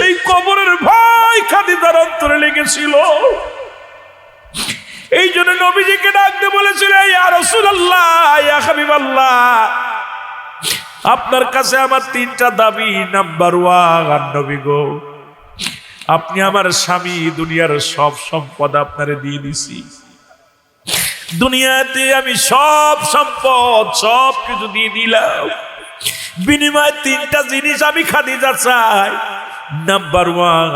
সেই কবরের ভয় খাদিজার অন্তরে লেগেছিল। এই জন্য নবীজিকে ডাকতে বলেছিল, ইয়া রাসূলুল্লাহ, ইয়া হাবিবাল্লাহ, আপনার কাছে আমার তিনটা দাবি। নাম্বার ওয়ান, নবী গো, আপনি আমার স্বামী, দুনিয়ার সব সম্পদ আপনারে দিয়ে দিছি। দুনিয়াতে আমি সব সম্পদ সব কিছু দিয়ে দিলাম, বিনিময়ে তিনটা জিনিস আমি খাদিজা চাই। নাম্বার ওয়ান,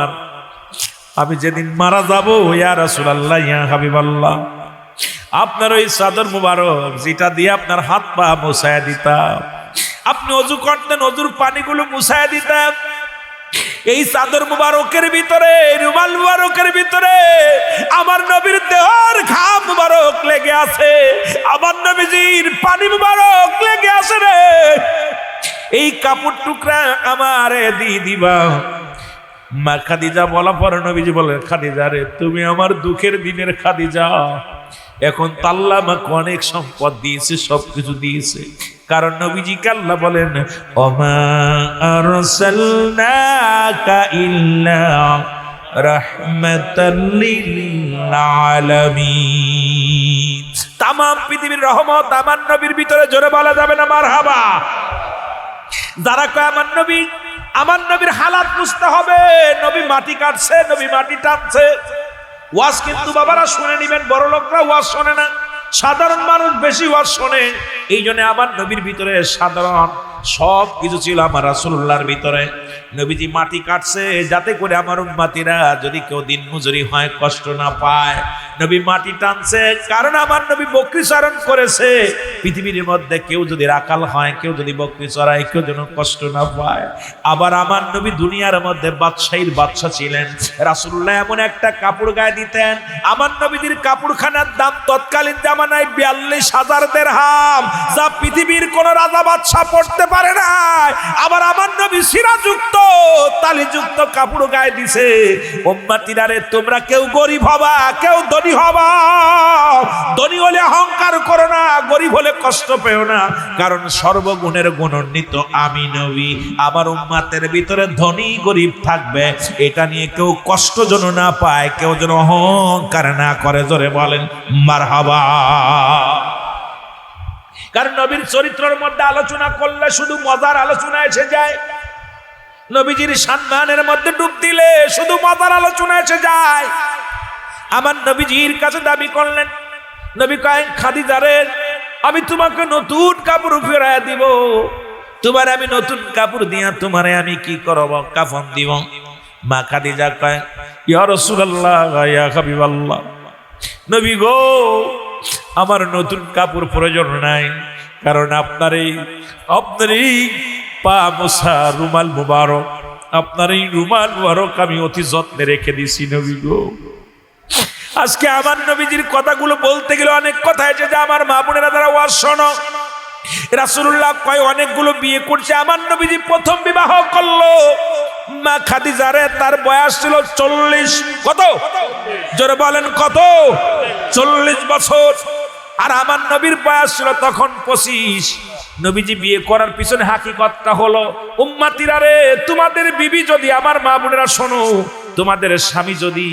আমি যেদিন মারা যাব, ইয়া রাসূলুল্লাহ, ইয়া হাবিবাল্লাহ, আপনার ওই চাদর মুবারক যেটা দিয়ে আপনার হাত পা মুছায়া দিতাম, আপনি অজু করতেন, অজুর পানিগুলো মুছায়া দিতাম, এই চাদর মুবারকের ভিতরে, রুমাল মুবারকের ভিতরে আমার নবীর দেহর ঘাম মুবারক লেগে আছে, আমার নবীজির পানি মুবারক লেগে আছে রে। এই কাপড় টুকরা আমারে দিয়ে দিবা। মা খাদিজা বলা পরে নবীজি বলেন, খাদিজা রে, তুমি আমার দুঃখের দিনের খাদিজা। এখন আল্লাহ আমাকে অনেক সম্পদ দিয়েছে, সবকিছু দিয়েছে, কারণ নবীজিকে আল্লাহ বলেন, ওমা আরসালনাকা ইল্লা রাহমাতাল লিল আলামিন। তামাম পৃথিবীর রহমত আমার নবীর ভিতরে, জোরে বলা যাবে না মারহাবা? যারা কয় আমার নবীর হালাত বুঝতে হবে, নবী মাটি কাটছে, নবী মাটি টানছে, ওয়াজ কিন্তু বাবারা শুনে নিবেন, বড় লোকরা ওয়াজ শোনে না, সাধারণ মানুষ বেশি ওয়াজ শোনে। এই জন্য আমার নবীর ভিতরে সাধারণ সব কিছু ছিল আমার রাসূলুল্লাহর ভিতরে। নবীজি মাটি কাটছে যাতে করে আমার উম্মতিরা যদি কেউ দিন মজুরি হয় কষ্ট না পায়। নবী মাটি টানছে কারণ আমার নবী বকরি চারণ করেছে, পৃথিবীর মধ্যে কেউ যদি রাখাল হয়, কেউ যদি বকরি চড়ায়, কেউ যেন কষ্ট না পায়। আবার আমার নবী দুনিয়ার মধ্যে বাদশাহীর বাদশা ছিলেন। রাসূলুল্লাহ এমন একটা কাপড় গায়ে দিতেন, আমার নবীদের কাপড়খানার দাম তৎকালীন জামানায় ৪২,০০০ দিরহাম, যা পৃথিবীর কোন রাজা বাদশা পড়তে পারে না। আবার আমার নবী সিরাযুক্ত তালিযুক্ত কাপড় গায়ে দিছে। উম্মতিরা রে, তোমরা কেউ গরিব হবা, কেউ ধনী হবা, ধনী হলে অহংকার করো না, গরিব হলে কষ্ট পেও না, কারণ সর্বগুণের গুণান্বিত আমি নবী। আমার উম্মতের ভিতরে ধনী গরিব থাকবে, এটা নিয়ে কেউ কষ্ট যেন না পায়, কেউ যেন অহংকার না করে, জোরে বলেন মারহাবা। কারণ নবীর চরিত্রের মধ্যে আলোচনা করলে শুধু মজার আলোচনা এসে যায়, নবীজির সম্মানের মধ্যে ডুব দিলে শুধু মজার আলোচনা এসে যায়। আমার নবীজির কাছে দাবি করলেন, নবী কয়েন, খাদিজা রে, আমি তোমাকে নতুন কাপড় ফেরাইয়া দিব, তোমার আমি নতুন কাপড় দিয়া তোমারে আমি কি করব, কাফন দিব। মা খাদিজা কয়, ইয়া রাসূলুল্লাহ, ইয়া হাবিবাল্লাহ, নবী গো, আমার নতুন কাপড় প্রয়োজন নাই, কারণ আপনার এই পা মোছা রুমাল মুবারক, আপনার এই রুমাল মুবারক আমি অতি যত্নে রেখে দিছি নবী গো। আজকে আমার নবীজির কথাগুলো বলতে গেলে অনেক কথা এসে যে আমার মা বোনেরা যারা ওয়াজ শোনো, রাসূলুল্লাহ কয় অনেকগুলো বিয়ে করছে, আমার নবীজি প্রথম বিবাহ করলো মা খাদিজারে, তার বয়স ছিল 40, কত জোরে বলেন কত, 40 বছর। আর আমার নবীর বয়স ছিল তখন 25। নবীজি বিয়ে করার পিছনে হাকিকতটা হলো, উম্মতিরা রে, তোমাদের বিবি যদি, আমার মা বোনেরা শোনো, তোমাদের স্বামী যদি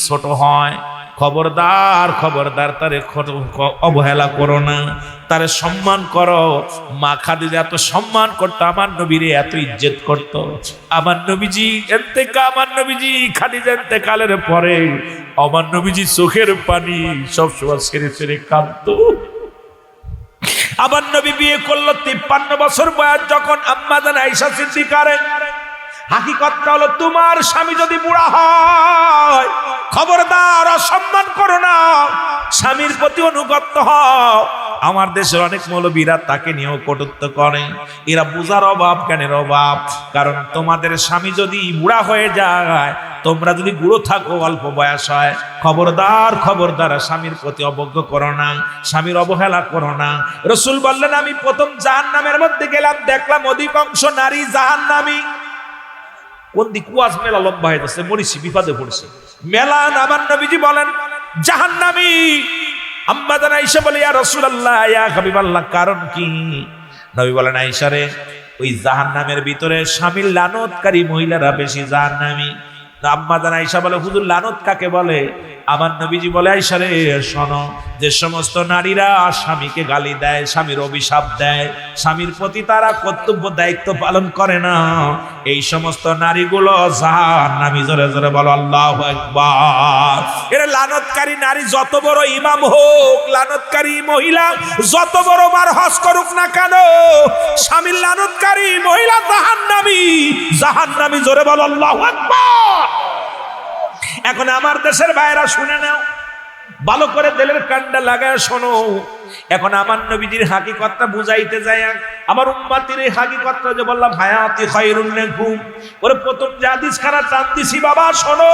ছোট হয়, খবরদার খবরদার তারে অবহেলা করো না, তারে সম্মান করো। মা খাদিজা এত সম্মান করতো, আমার নবীরে এত ইজ্জত করতো। আমার নবীজি খাদিজা ইন্তেকালের পরে আমার নবীজি চোখের পানি সবসময় ছেড়ে ছেড়ে কাঁদতো। আমার নবী বিয়ে করলো 53 বছর বয়স যখন, আম্মা জান আয়েশা সিদ্দিকারে। হাকিকতটা হলো, তোমার স্বামী যদি বুড়া হয়, খবরদার অসম্মান করো না, স্বামীর প্রতি অনুগত হও। আমার দেশের অনেক মৌলবীরা তাকে নিয়েও কটূক্ত করে, এরা বুঝার অভাব, জ্ঞানের অভাব। কারণ তোমাদের স্বামী যদি বুড়া হয়ে যায়, তোমরা যদি বুড়ো থাকো, অল্প বয়স হয়, খবরদার খবরদার স্বামীর প্রতি অবজ্ঞা করো না, স্বামীর অবহেলা করো না। রাসূল বললেন, আমি প্রথম জাহান্নামের মধ্যে গেলাম, দেখলাম অধিকাংশ নারী জাহান্নামী। কোন দিক কুয়াশ মেলা লম্বা হয়ে যাচ্ছে, মরিছি, বিপদে পড়ছে মেলা। আমার নবীজি বলেন জাহান্নামী। আম্মা জান আয়েশা বলে, ইয়া রাসূলুল্লাহ, ইয়া হাবিবাল্লাহ, কারণ কি? নবী বলেন, আয়েশা রে, ওই জাহান্নামের ভিতরে স্বামীর লানতকারী মহিলারা বেশি জাহান্নামী। আম্মা জান আয়েশা বলে, হুজুর লানত কাকে বলে? আমার নবীজি বলে, আয়েশা রে শোনো, যে সমস্ত নারীরা স্বামীকে গালি দেয়, স্বামীর অভিশাপ দেয়, স্বামীর প্রতি তারা কর্তব্য দায়িত্ব পালন করে না, এই সমস্ত নারীগুলো জাহান্নামী। জোরে জোরে বলো আল্লাহু আকবার। এরা লানতকারী নারী যত বড় ইমাম হোক, লানতকারী মহিলা যত বড় মার হজ করুক না কেন, স্বামীর লানতকারী মহিলা জাহান্নামী, জাহান্নামী। জোরে বলো আল্লাহু আকবার। এখন আমার দেশের ভাইরা শুনে নাও, ভালো করে দিলের কান্ডা লাগায় শোনো। এখন আমার নবীজির হাকিকতটা বুঝাইতে যায়, আমার উম্মতির হাকিকতটা যে বললাম, হায়াতি খায়রুন লাকুম, ওরে প্রথম যে হাদিস খানা টান দিছি বাবা শোনো।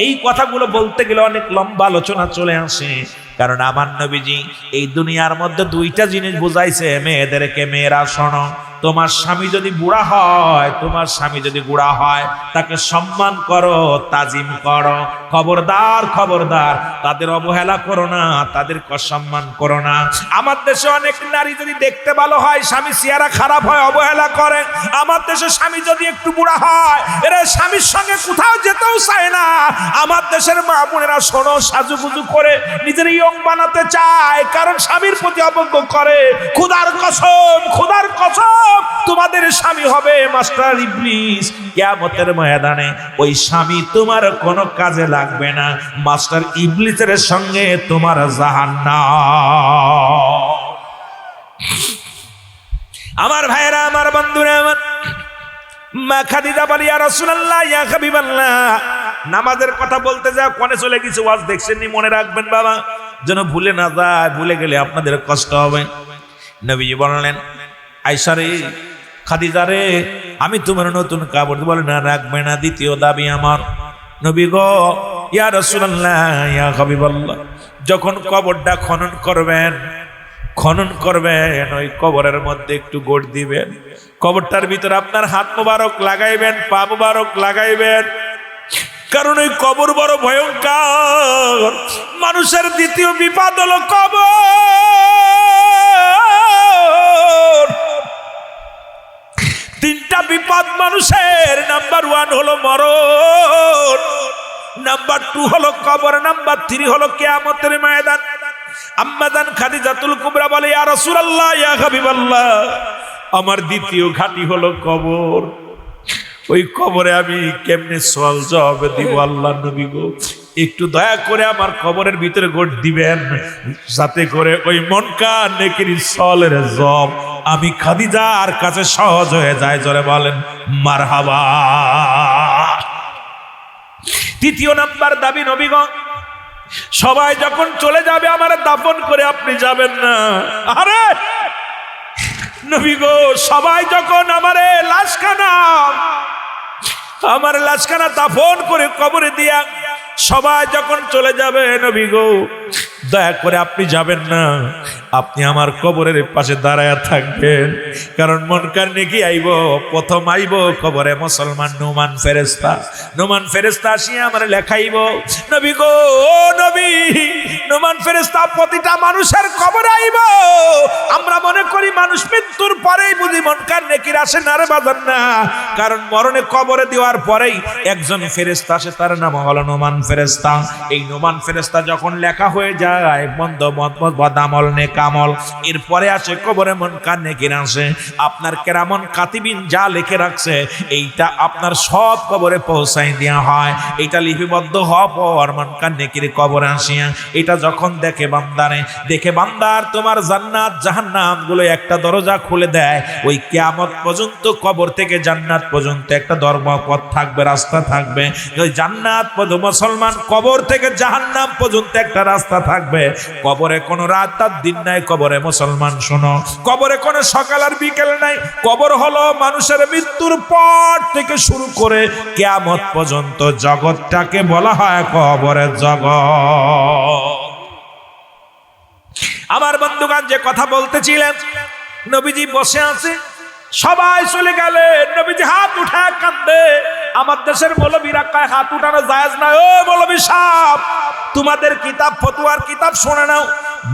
এই কথাগুলো বলতে গেলে অনেক লম্বা আলোচনা চলে আসে, কারণ আমার নবীজি এই দুনিয়ার মধ্যে দুইটা জিনিস বুঝাইছে মেয়েদেরকে। মেয়েরা শোনো, তোমার স্বামী যদি বুড়া হয়, তোমার স্বামী যদি বুড়া হয়, তাকে সম্মান করো, তাজিম করো। খবরদার খবরদার, তাদের অবহেলা করো না, তাদেরকে অসম্মান করো না। আমার দেশে অনেক নারী যদি দেখতে ভালো হয়, স্বামী চেহারা খারাপ হয়, অবহেলা করে। আমার দেশে স্বামী যদি একটু বুড়া হয়, এরা স্বামীর সঙ্গে কোথাও যেতেও চায় না। আমার দেশের মা বোনেরা শোনো, সাজুগুজু করে নিজের ইয়ং বানাতে চায়, কারণ স্বামীর প্রতি অবজ্ঞা করে। খোদার কসম, খোদার কসম, তোমাদের স্বামী হবে মাস্টার ইবলিস। কিয়ামতের ময়দানে ওই স্বামী তোমার কোনো কাজে লাগবে না, মাস্টার ইবলিসের সঙ্গে তোমার জাহান্নাম। আমার ভাইরা, আমার বন্ধুরা, আমার মা খাদিজা বলি, ইয়া রাসূলুল্লাহ, ইয়া হাবিবাল্লাহ, নামাজের কথা বলতে যা কোনে চলে গেছে। ওয়াজ দেখছেন নি? মনে রাখবেন বাবা, যেন ভুলে না যায়। ভুলে গেলে আপনাদের কষ্ট হবে। নবীজি বললেন, আয়েশা রে, খাদিজা রে, আমি তোমার নতুন কাপড়। বলে, না রাখবে না। দ্বিতীয় দাবি আমার, নবী গো, ইয়া রাসূলুল্লাহ, ইয়া হাবিবাল্লাহ, যখন কবরটা খনন করবেন, ওই কবরের মধ্যে একটু গোড় দিবেন। কবরটার ভিতরে আপনার হাত মোবারক লাগাইবেন, পা মোবারক লাগাইবেন, কারণ ওই কবর বড় ভয়ঙ্কর। মানুষের দ্বিতীয় বিপদ হলো কবর। তিনটা বিপদ মানুষের, নাম্বার 1 হলো মরণ, নাম্বার 2 হলো কবর, নাম্বার 3 হলো কিয়ামতের ময়দান। আম্মা জান খাদিজাতুল কুবরা বলে, ইয়া রাসূলুল্লাহ, ইয়া হাবিবাল্লাহ, আমার দ্বিতীয় ঘাঁটি হলো কবর। ওই কবরে আমি কেমনে সওয়াল জবাব দিব? আল্লাহ নবী গো, একটু দয়া করে আমার কবরের ভিতরে গোট দিবেন, যাতে করে ওই মুনকার নেকির সওয়ালের জবাব আমি খাদিজার কাছে সহজ হয়ে যায়। জোরে বলেন মারহাবা। তৃতীয় নাম্বার দাবি, নবীগণ সবাই যখন চলে যাবে, আমার দাফন করে আপনি যাবেন না। আরে নবী গো, সবাই যখন আমার লাশখানা দাফন করে কবরে দিয়া সবাই যখন চলে যাবে, নবী গো দয়া করে আপনি যাবেন না, আপনি আমার কবরের পাশে দাঁড়ায়া থাকবেন। কারণ মুনকার নেকি আইব, প্রথম আইব কবরে মুসলমান নোমান ফেরেশতা আসিয়া আমার লেখাইব। নবী গো, ও নবী, নোমান ফেরেশতা প্রতিটা মানুষের কবরে আইব। আমরা মনে করি মানুষ মৃত্যুর পরেই বুঝি মুনকার নেকির আসে, না রে বাজার না। কারণ মরণে কবরে দেওয়ার পরেই একজন ফেরেশতা আসে, তার নাম হলো নোমান ফেরেশতা। এই নোমান ফেরেশতা যখন লেখা হয়ে যায় মন্দ বদামল নেকামল, এরপরে আসে কবরে মুনকার নেকির আসে। আপনার কেরামন কাতিবিন যা লিখে রাখছে, এইটা আপনার সব কবরে পৌঁছাই দেওয়া হয়। এইটা লিপিবদ্ধ হওয়ার পর মুনকার নেকির কবরে আসিয়া এটা যখন দেখে বান্দার তোমার জান্নাত জাহান্নাম গুলো একটা দরজা খুলে দেয়। ওই কিয়ামত পর্যন্ত কবর থেকে জান্নাত পর্যন্ত একটা ধর্মপথ থাকবে, রাস্তা থাকবে। ওই জান্নাত মুসলমান, কবর থেকে জাহান্নাম পর্যন্ত একটা রাস্তা থাকবে। কবরে কোনো রাত আর দিন নাই, কবরে মুসলমান শোনো, কবরে কোনো সকাল আর বিকেল নাই। কবর হলো মানুষের মৃত্যুর পর থেকে শুরু করে কিয়ামত পর্যন্ত জগৎটাকে বলা হয় কবরের জগৎ। আমার বন্ধুগণ, যে কথা বলতেছিলেন, নবীজি বসে আছে, সবাই চলে গেলে নবীজি হাত উঠায় কাঁদে। আমার দেশের মৌলবীরা কয় হাত উঠানো জায়েজ না। ও মৌলবী সাহেব, তোমাদের কিতাব, ফতোয়ার কিতাব শুনে নাও।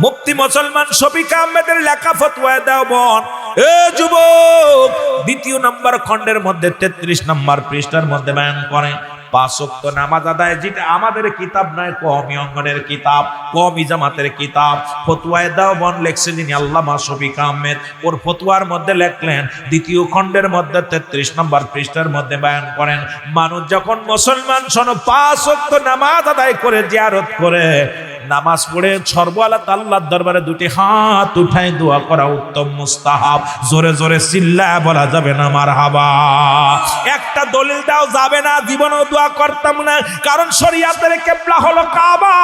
মুফতি মুসলমান শফিক আহমেদের লেখা ফতোয়া দাও বোন। এ যুবক, দ্বিতীয় নম্বর খণ্ডের মধ্যে 33 নম্বর পৃষ্ঠার মধ্যে বয়ান করে 5 ওয়াক্ত নামাজ আদায়, যেটা আমাদের কিতাব নয়, কওমি অঙ্গনের কিতাব, কওমি জামাতের কিতাব। ফতোয়ায়ে দেওবন্দ লেখছে যিনি আল্লামা শফিক আহমেদ, ওর ফতোয়ার মধ্যে লেখলেন দ্বিতীয় খণ্ডের মধ্যে 33 নম্বর পৃষ্ঠার মধ্যে বয়ান করেন, মানুষ যখন মুসলমান শোনো 5 ওয়াক্ত নামাজ আদায় করে, জিয়ারত করে, নামাজ পড়ে সর্বআলাত আল্লাহর দরবারে দুটি হাত উঠায় দোয়া করা উত্তম মুস্তাহাব। জোরে জোরে চিল্লায় বলা যাবে না মারহাবা? একটা দলিল দাও, যাবে না, জীবনেও দোয়া করতাম না, কারণ শরীয়তের কিবলা হলো কাবা,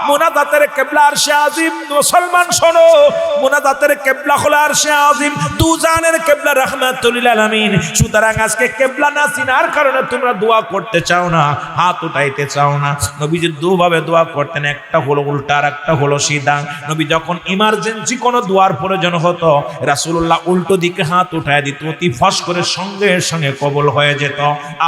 মুনাজাতের কিবলা আরশে আজিম। মুসলমান শোনো, মুনাজাতের কিবলা হলো আরশে আজিম, দুজানের কিবলা রাহমাতুল লিল আলামিন। সুতরাং আজকে কিবলা না চিনার কারণে তোমরা দোয়া করতে চাও না, হাত উঠাইতে চাও না। নবীজি দুভাবে দোয়া করতেন, একটা হলো উল্টা আর একটা হলো সিধা। নবী যখন ইমার্জেন্সি কোনো দোয়ার প্রয়োজন হতো, রাসূলুল্লাহ উল্টো দিকে হাত উঠায় দিত, অতি ফস করে সঙ্গে সঙ্গে কবুল হয়ে যেত।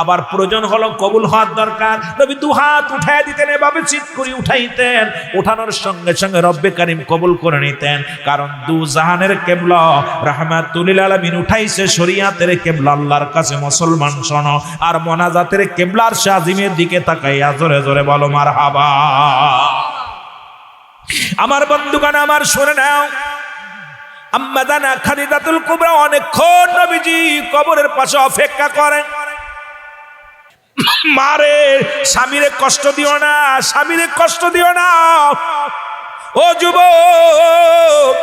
আবার প্রয়োজন হলো কবুল হওয়ার দরকার, নবী দু হাত উঠায় দিতেন, এভাবে চিৎ করে উঠাইতেন, উঠানোর সঙ্গে সঙ্গে রব্বে কারীম কবুল করে নিতেন। কারণ দু জাহানের কিবলা রাহমাতুল লিল আলামিন উঠাইছে শরীয়তের কিবলা আল্লাহর কাছে। মুসলমান শোনো, আর মুনাজাতের কিবলা আরশে আজিমের দিকে তাকাইয়া জোরে জোরে বলো মারহাবা। আমার বন্ধুগণ, আমার শুনে নাও, আম্মা জানা খাদিজাতুল কুবরা অনেকক্ষণ নবীজি কবরের পাশে অপেক্ষা করেন। মারে, স্বামীরে কষ্ট দিও না, স্বামীরে কষ্ট দিও না। ও যুবক,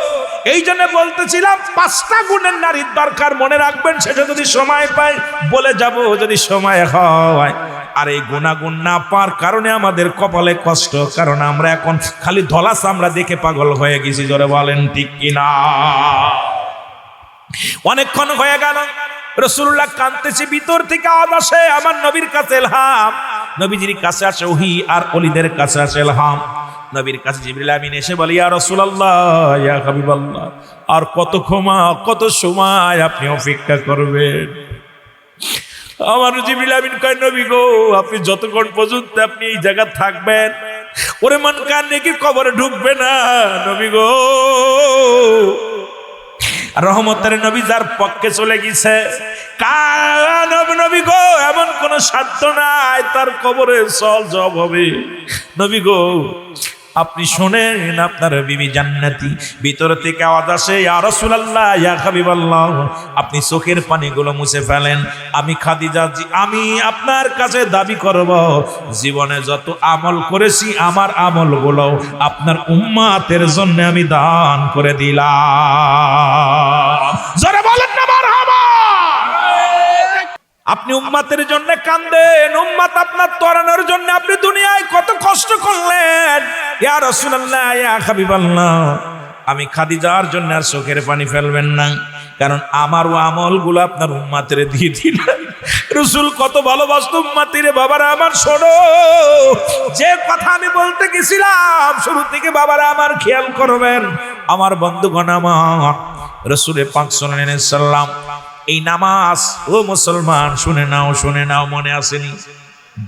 এই জন্য বলতেছিলাম 5টা গুণের নারীর দরকার, মনে রাখবেন। সেটা যদি সময় পাই বলে যাব, যদি সময় হয়। আর এই গুণাগুণ না পাওয়ার কারণে আমাদের কপালে কষ্ট, কারণ আমরা এখন খালি ধলা চামড়া দেখে পাগল হয়ে গেছি। জোরে বলেন ঠিক কিনা? অনেকক্ষণ হয়ে গেল, রাসূলুল্লাহ কাঁদতেছে, ভিতর থেকে আওয়াজ আসে, আমার নবীর কাছে ইলহাম। নবীজির কাছে আসে ওহী, আর ওলিদের কাছে আসে ইলহাম। নবীর কাছে জিবরিল আমিন এসে বলে, ইয়া রাসূলুল্লাহ, ইয়া হাবিবাল্লাহ, আর কত সময় আপনি অপেক্ষা করবেন? আমার জিবরিল আমিন কয়, নবী গো, আপনি যতক্ষণ পর্যন্ত আপনি এই জায়গা থাকবেন, ওরে মন কান নাকি কবরে ঢুকবে না। নবী গো, রহমতের নবী যার পক্ষে চলে গেছে, নবী গো, এমন কোন সাধ্য নাই তার কবরে চল জব হবে। নবী গো, আপনি শোনেন, আপনার বিবি জান্নাতি। ভিতর থেকে আওয়াজ আসে, ইয়া রাসূলুল্লাহ, ইয়া হাবিবাল্লাহ, আপনি চোখের পানিগুলো মুছে ফেলেন। আমি খাদিজা, আমি আপনার কাছে দাবি করব, জীবনে যত আমল করেছি, আমার আমলগুলো আপনার উম্মতের জন্য আমি দান করে দিলাম। জোরে বলেন না মারহাবা। আপনি উম্মতের জন্য কাঁদেন, উম্মত আপনার তরানোর জন্য আপনি দুনিয়ায় কত কষ্ট করলেন। ইয়া রাসূলুল্লাহ, ইয়া হাবিবাল্লাহ, আমি খাদিজার জন্য আর চোখের পানি ফেলবেন না, কারণ আমারও আমলগুলো আপনার উম্মতের দিয়ে দিলেন। রাসূল কত ভালোবাসত উম্মতিরে। বাবারা আমার শোনো, যে কথা আমি বলতে গেছিলাম শুরু থেকে, বাবারা আমার খেয়াল করবেন। আমার বন্ধুগণ, আমার রাসূল পাক সাল্লাল্লাহু আলাইহি সাল্লাম এই নামাজ, ও মুসলমান শুনে নাও, শুনে নাও, মনে আসেনি?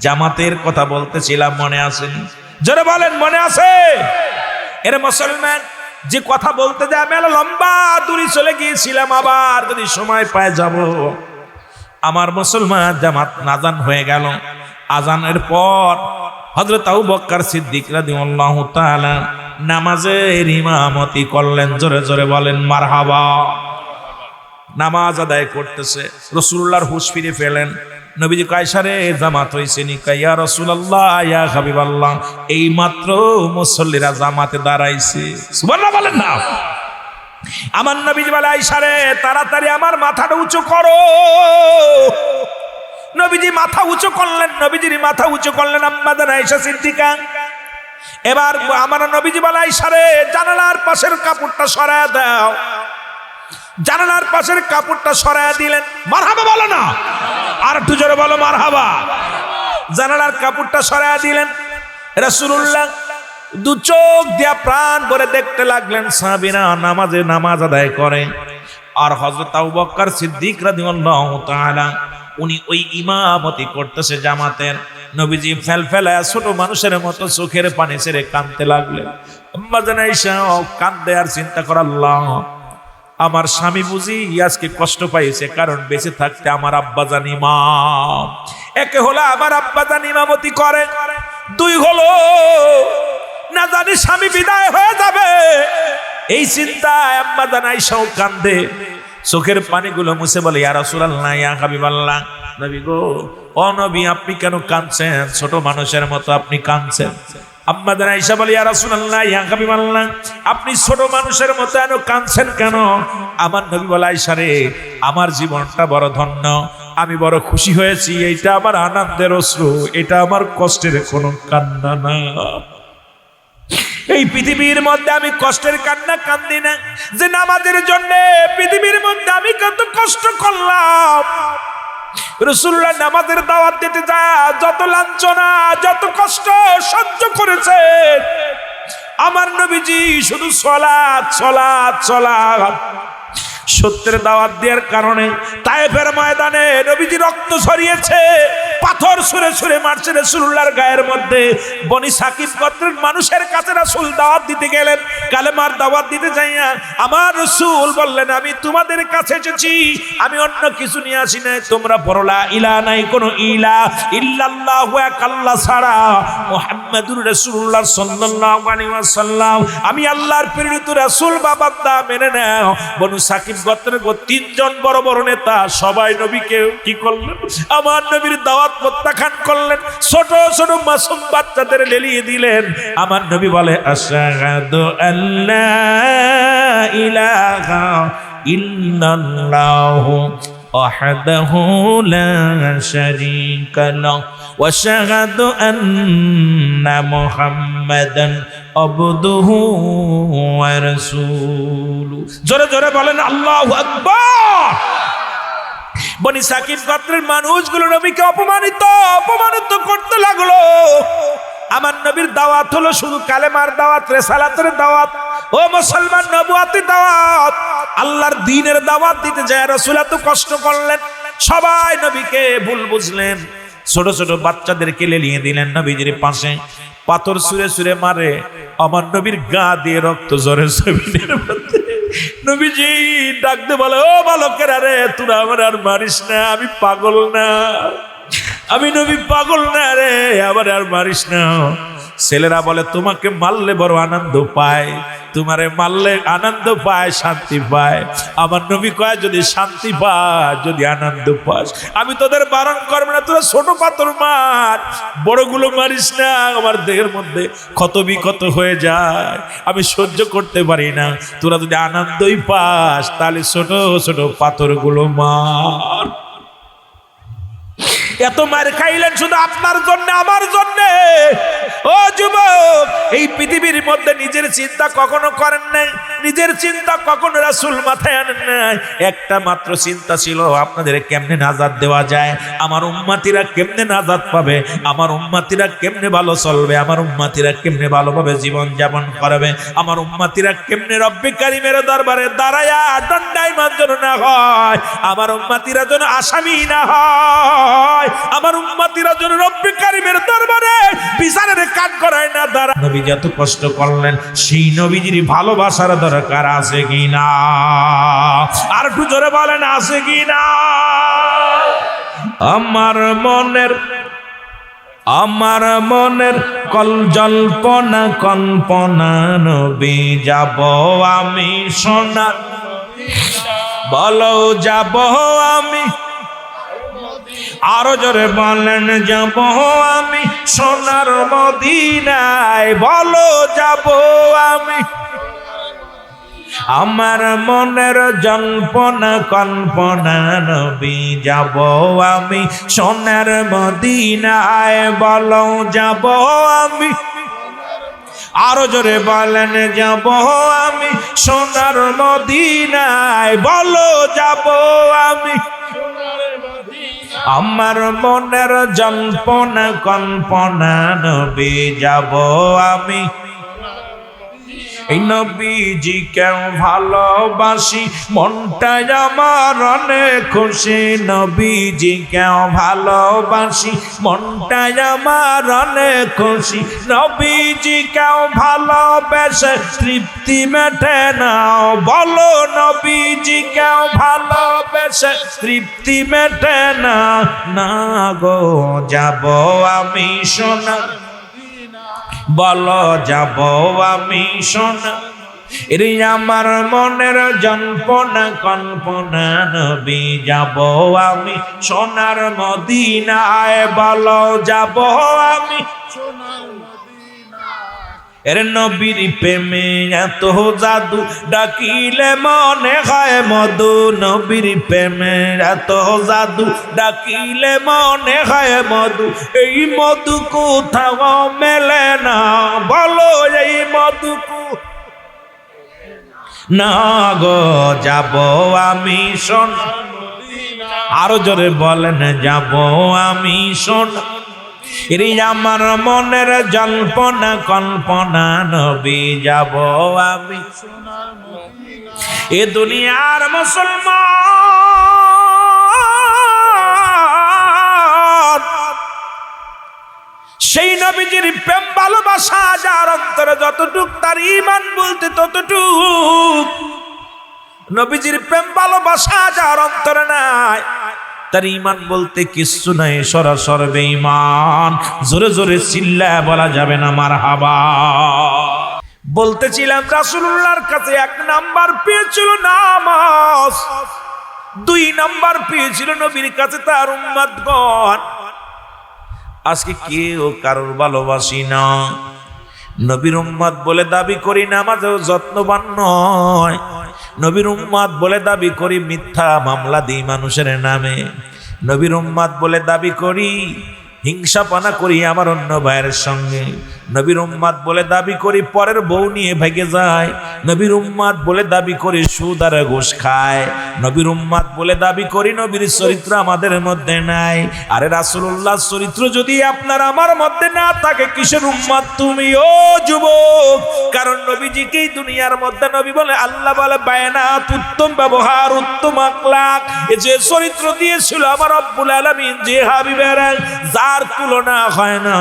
জামাতের কথা বলতেছিলাম, মনে আসেনি? জোরে বলেন, মনে আছে? এর মুসলমান, যে কথা বলতে যায়, আমি লম্বা দূরে চলে গিয়েছিলাম, আবার যদি সময় পায় যাব। আমার মুসলমান, জামাত আযান হয়ে গেল। আযানের পর হযরত আবু বকর সিদ্দিক রাদিয়াল্লাহু তাআলা নামাজের ইমামতি করলেন। জোরে জোরে বলেন মারহাবা। নামাজ আদায় করতেছে, রাসূলুল্লাহর হুঁশ ফিরে ফেলেন। নবীজি কায়সারে জামাত হইছে নি? ইয়া রাসূলুল্লাহ, ইয়া হাবিবাল্লাহ, এই মাত্র মুসল্লিরা জামাতে দাঁড়াইছে। সুবহানাল্লাহ বলেন না? আমার নবীজি বলে, আয়েশারে তাড়াতাড়ি আমার মাথাটা উঁচু করো। নবীজি মাথা উঁচু করলেন, নবীজির মাথা উঁচু করলেন আম্মা জান আয়েশা সিদ্দিকা। এবার আমার নবীজি বলে, আয়েশারে জানালার পাশের কাপড়টা সরায় দাও। জানালার পাশের কাপড়টা সরায় দিলেন। মারহাবা বলো না? আর একটু জোরে বলো মারহাবা। জানালার কাপড়টা সরায় দিলেন। রাসূলুল্লাহ দু চোখ দিয়া প্রাণ ভরে দেখতে লাগলেন সাহাবীরা নামাজ আদায় করে। আর হযরত আবু বকর সিদ্দিক রাদিয়াল্লাহু তাআলা উনি ওই ইমামতি করতেছে জামাতের। নবীজি ফেলফেলায় ছোট মানুষের মতো চোখের পানি ছেড়ে কাঁদতে লাগলেন। আম্মা জান আয়েশা কাঁদে আর চিন্তা করে, আল্লাহ আমার স্বামী বুঝি আজকে কষ্ট পাইছে, কারণ বেঁচে থাকতে আমার আব্বাজান ইমাম। একে হলো আমার আব্বাজান ইমামতি করে, দুই হলো না জানি স্বামী বিদায় হয়ে যাবে, এই চিন্তায় আব্বাজান আইসাও কান্দে, চোখের পানিগুলো মুছে বলে, ইয়া রাসূলুল্লাহ, ইয়া হাবিবাল্লাহ, নবী গো, ও নবী, আপনি কেন কাঁদছেন? ছোট মানুষের মতো আপনি কাঁদছেন। আম্মাজান আয়েশা বলে, ইয়া রাসূলুল্লাহ, ইয়া হাবিবাল্লাহ, আপনি ছোট মানুষের মতো এত কাঁদছেন কেন? আমার নবী বলে, আয়েশা রে, আমার জীবনটা বড় ধন্য, আমি বড় খুশি হয়েছি, এইটা আমার আনন্দের অশ্রু, এটা আমার কষ্টের কোনো কান্না না। এই পৃথিবীর মধ্যে আমি কষ্টের কান্না কান্দি না, যে নামাজের জন্য পৃথিবীর মধ্যে আমি কত কষ্ট করলাম। রাসূলুল্লাহ নামাজের দাওয়াত দিতে যায় যত লাঞ্ছনা, যত কষ্ট সহ্য করেছেন, আমার নবীজি শুধু সালাত সালাত সালাত। সত্যের দাওয়াত দেওয়ার কারণে তায়েফের ময়দানে নবীজি রক্ত ছড়িয়েছে, পাথর ছুঁড়ে ছুঁড়ে মারছে রাসূলুল্লাহর গায়ের মধ্যে। বনি সাকিব গোত্রের মানুষের কাছে রাসূল দাওয়াত দিতে গেলেন, কালেমার দাওয়াত দিতে যাইয়া আমার রাসূল বললেন, আমি তোমাদের কাছে এসেছি, আমি অন্য কিছু নিয়ে আসি নাই, তোমরা বলো লা ইলাহা, নাই কোনো ইলাহ ইল্লাল্লাহু, এক আল্লাহ ছাড়া, মুহাম্মাদুর রাসূলুল্লাহ সাল্লাল্লাহু আলাইহি ওয়াসাল্লাম, আমি আল্লাহর প্রেরিত রাসূল বা বান্দা, মেনে নাও। বনি সাকিব গোত্রের তিনজন বড় বড় নেতা সবাই নবীকে কি করলেন? আমার নবীর দাওয়াত প্রত্যাখ্যান করলেন, ছোট ছোট মাসুম বাচ্চাদের লেলিয়ে দিলেন। আমার নবী বলে, আশহাদু আল্লা ইলাহা ইল্লাল্লাহু ওয়াহদাহু লা শারীকা লাহু ওয়া আশহাদু আন্না মুহাম্মাদান আবদুহু ওয়া রাসূলুহু। জোরে জোরে বলেন আল্লাহু আকবার। বনি সাকিব গোত্রের মানুষগুলো নবীকে অপমানিত করতে লাগলো। আমার নবীর দাওয়াত হলো শুধু কালেমার দাওয়াত, রিসালাতের দাওয়াত, ও মুসলমান, নবুয়াতের দাওয়াত, আল্লাহর দ্বীনের দাওয়াত দিতে যায় রাসূল এত কষ্ট করলেন। সবাই নবীকে ভুল বুঝলেন, ছোট ছোট বাচ্চাদেরকে লেলিয়ে দিলেন নবীজির পাশে, পাথর ছুঁড়ে ছুঁড়ে মারে, আমার নবীর গা দিয়ে রক্ত ঝরে জমিনের মধ্যে। নবীজি ডাকতে বলে, ও বালকেরা রে, তোরা আমার আর মারিস না, আমি পাগল না, আমি নবী পাগল না রে, আবার আর মারিস না। ছেলেরা বলে, তোমাকে মারলে বড় আনন্দ পায়, তোমারে মারলে আনন্দ পায়, শান্তি পায়। আমার নবী কয়, যদি শান্তি পায়, যদি আনন্দ পাস, আমি তোদের বারণ করবো না, তোরা ছোট পাথর মার, বড়গুলো মারিস না, আমার দেহের মধ্যে ক্ষত বিক্ষত হয়ে যায়, আমি সহ্য করতে পারি না। তোরা যদি আনন্দই পাস, তাহলে ছোট ছোট পাথরগুলো মার। এত মার খাইলেন শুধু আপনার জন্য, আমার জন্য। ও যুবক, এই পৃথিবীর মধ্যে নিজের চিন্তা কখনো করেন নাই, নিজের চিন্তা কখনো রাসূল মাথায় আনেন নাই। একটা মাত্র চিন্তা ছিল, আপনাদের কেমনে নাজাত দেওয়া যায়, আমার উম্মতিরা কেমনে নাজাত পাবে, আমার উম্মতিরা কেমনে ভালো চলবে, আমার উম্মতিরা কেমনে ভালোভাবে জীবন যাপন করবে, আমার উম্মতিরা কেমনে রব্বে কারীমের দরবারে দাঁড়ায়া দণ্ডায়মান যেন না হয়, আমার উম্মতিরা যেন আসামি না হয়, আমার উম্মতিরা যেন রব্বে কারীমের দরবারে বিচারের কাঠ করায় না দাঁড়া। নবী যত কষ্ট করলেন, সেই নবীজির ভালোবাসার দরকার আছে কিনা? আর একটু জোরে বলেন, আছে কিনা? আমার মনের জল্পনা কল্পনা, নবী যাব আমি সোনার, বলো যাব আমি, আরো জোরে বলেন, যাব আমি সোনার মদিনায়, বলো যাব আমি। আমার মনের জল্পনা কল্পনা, নবী যাব আমি সোনার মদিনায়, বলো যাব আমি। আরো জোরে বলেন, যাব আমি সোনার মদিনায়, বলো যাব আমি। আমার মনের জল্পনা কল্পনা, নবী যাব আমি। এই নবীজিকে ভালোবাসি মনটাই আমার অনেক খুশি নবীজিকে ভালোবাসি মনটাই আমার অনেক খুশি নবীজিকে ভালোবেসে তৃপ্তি মেটে না বলো নবীজিকে ভালোবেসে তৃপ্তি মেটে না না গো যাব আমি সোনা বলো যাব আমি সোনা এরে আমার মনের জল্পনা কল্পনা নবী যাব আমি সোনার মদিনায় বলো যাব আমি সোনার এর নবীর প্রেমে এত জাদু ডাকিলে মনে হয় মধু নবীর প্রেমে এত জাদু ডাকিলে মনে হয় মধু এই মধু কোথাও মেলে না বলো এই মধু না গো যাব আমি সোনা আরো জোরে বলেন যাব আমি সোনা এরে আমার মনের জল্পনা কল্পনা নবী যাব আমি এ দুনিয়ার মুসলমান সেই নবীজির প্রেম ভালোবাসা যার অন্তরে যতটুক তার ঈমান বলতে ততটুক নবীজির প্রেম ভালোবাসা যার অন্তরে নাই তার ঈমান বলতে কিচ্ছু নাই সরাসরি বেঈমান জোরে জোরে চিল্লায় বলা যাবে না মারহাবা বলতেছিলাম রাসূলুল্লাহর কাছে 1 নাম্বার পেয়েছিল নামাজ 2 নাম্বার পেয়েছিল নবীর কাছে তার উম্মতগণ আজকে কেউ কারোর ভালোবাসি না নবীর উম্মত বলে দাবি করি নামাজেও যত্নবান নয় নবীর উম্মত বলে দাবি করি মিথ্যা মামলা দিই মানুষের নামে নবীর উম্মত বলে দাবি করি হিংসাপানা করি আমার অন্য ভাইয়ের সঙ্গে নবীর উম্মত বলে দাবি করি পরের বউ নিয়ে ভেগে যায় নবীর উম্মত বলে দাবি করি সুদ আর ঘুষ খায় নবীর উম্মত বলে দাবি করি নবীর চরিত্র আমাদের মধ্যে নাই আরে রাসূলুল্লাহর চরিত্র যদি আপনার আমার মধ্যে না থাকে কিসের উম্মত তুমি ও যুবক কারণ নবীজিকেই দুনিয়ার মধ্যে নবী বলে আল্লাহ বলে বায়নাত উত্তম ব্যবহার উত্তম আখলাক এই যে চরিত্র দিয়েছিল আমার রব্বুল আলামিন যে হাবিবের যার তুলনা হয় না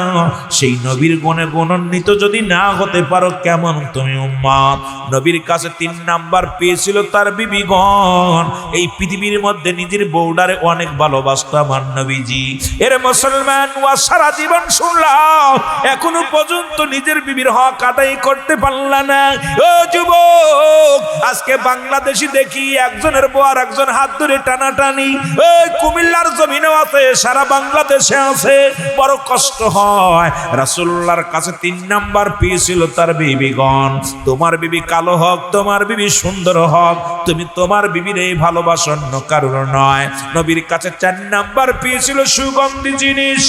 সেই নবীর গুণে গুণান্বিত যদি না হতে পারো কেমন তুমি উম্মত নবীর কাছে 3 নাম্বার পেয়েছিল তার বিবিগণ এই পৃথিবীর মধ্যে নিজের বউডারে অনেক ভালোবাসতো আমার নবীজি এর মুসলমান ওয়া সারা জীবন শুনলাম এখনো পর্যন্ত নিজের বিবির হক আদায় করতে পারল না ও যুবক আজকে বাংলাদেশি দেখি একজনের বউ আর একজন হাত ধরে টানাটানি ওই কুমিল্লার জমিনেও আছে সারা বাংলাদেশে আছে বড় কষ্ট হয় রাসূলুল্লাহর কাছে 3 নাম্বার পেয়েছিল তার বিবিগণ তোমার বিবি কালো হোক তোমার বিবি সুন্দর হোক তুমি তোমার বিবির এই ভালোবাসা অন্য কারণ নয় নবীর কাছে 4 নাম্বার পেয়েছিল সুগন্ধি জিনিস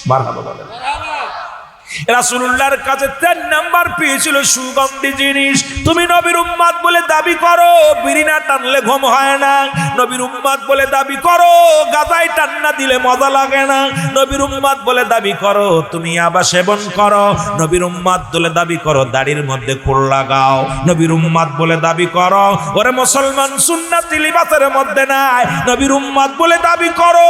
মারহাবা বলেন রাসূলুল্লাহর কাছে 4 নাম্বার পেয়েছিল সুগন্ধি জিনিস তুমি নবীর উম্মত বলে দাবি করো বিড়ি না টানলে ঘুম হয় না নবীর উম্মত বলে দাবি করো গাঁজায় টান না দিলে মজা লাগে না নবীর উম্মত বলে দাবি করো তুমি ইয়াবা সেবন করো নবীর উম্মত বলে দাবি করো দাড়ির মধ্যে ফুল লাগাও নবীর উম্মত বলে দাবি করো ওরে মুসলমান সুন্নতি লিবাসের মধ্যে নাই নবীর উম্মত বলে দাবি করো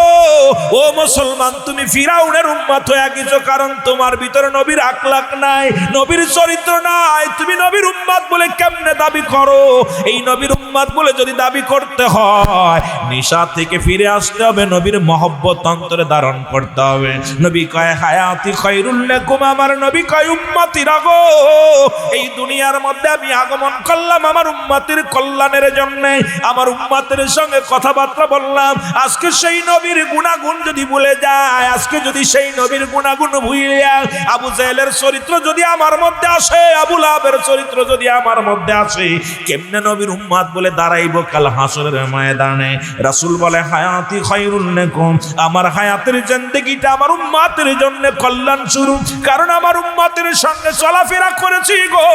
ও মুসলমান তুমি ফিরাউনের উম্মত হয়ে গেছো কারণ তোমার ভিতরে নবীর আখলাক নাই নবীর চরিত্র নাই তুমি নবীর উম্মত বলে কেমনে দাবি করো এই নবীর উম্মত বলে যদি দাবি করতে হয় নিশা থেকে ফিরে আসতে হবে নবীর মহব্বত অন্তরে ধারণ করতে হবে নবী কয় হায়াতি খায়রুল লাকুম আমার নবী কয় উম্মতিরা গো এই দুনিয়ার মধ্যে আমি আগমন করলাম আমার উম্মতের কল্যাণের জন্য আমার উম্মতের সঙ্গে কথাবার্তা বললাম আজকে সেই নবীর গুণাগুণ যদি ভুলে যায় আজকে যদি সেই নবীর গুণাগুণ ভুলে যায় আবু জেহেলের চরিত্র যদি আমার মধ্যে আসে আবু লাহাবের চরিত্র যদি আমার মধ্যে আসে কেমনে নবীর উম্মত বলে দাঁড়াইব কাল হাসরের ময়দানে রাসূল বলে হায়াতি খায়রুল লাকুম আমার হায়াতের জিন্দেগিটা আমার উম্মতের জন্য কল্যাণ শুরু কারণ আমার উম্মতের সঙ্গে চলাফেরা করেছি গো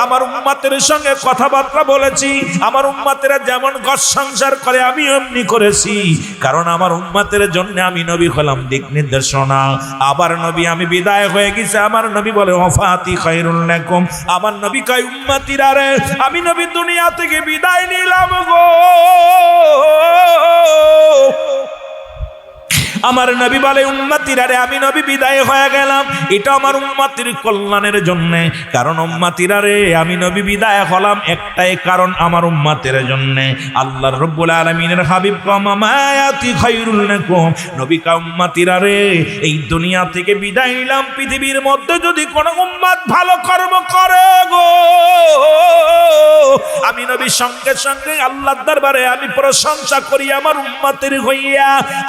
আমার উম্মতের সঙ্গে কথাবার্তা বলেছি আমার উম্মতেরা যেমন ঘর সংসার করে আমি এমনি করেছি কারণ আমার উম্মতের জন্য আমি নবী হলাম দিক নির্দেশনা আবার নবী আমি বিদায় হয়ে হয়ে গেছে। আমার নবী বলে ওয়াফাতি খায়রুল লাকুম, আমার নবী কয় উম্মতিরা রে আমি নবী দুনিয়া থেকে বিদায় নিলাম গো। আমার নবী বলে উম্মতিরা রে আমি নবী বিদায় হয়ে গেলাম, এটা আমার উম্মতির কল্যাণের জন্য। কারণ উম্মতিরা রে আমি নবী বিদায় হলাম একটাই কারণ, আমার উম্মতের জন্য। আল্লাহ রাব্বুল আলামিনের হাবিব মায়াতি খায়রুল লাকুম, নবী কা উম্মতিরা রে এই দুনিয়া থেকে বিদায় নিলাম, পৃথিবীর মধ্যে যদি কোনো উম্মত ভালো কর্ম করে গো আমি নবী সঙ্গে সঙ্গে আল্লাহর দরবারে আমি প্রশংসা করি আমার উম্মতের হইয়া।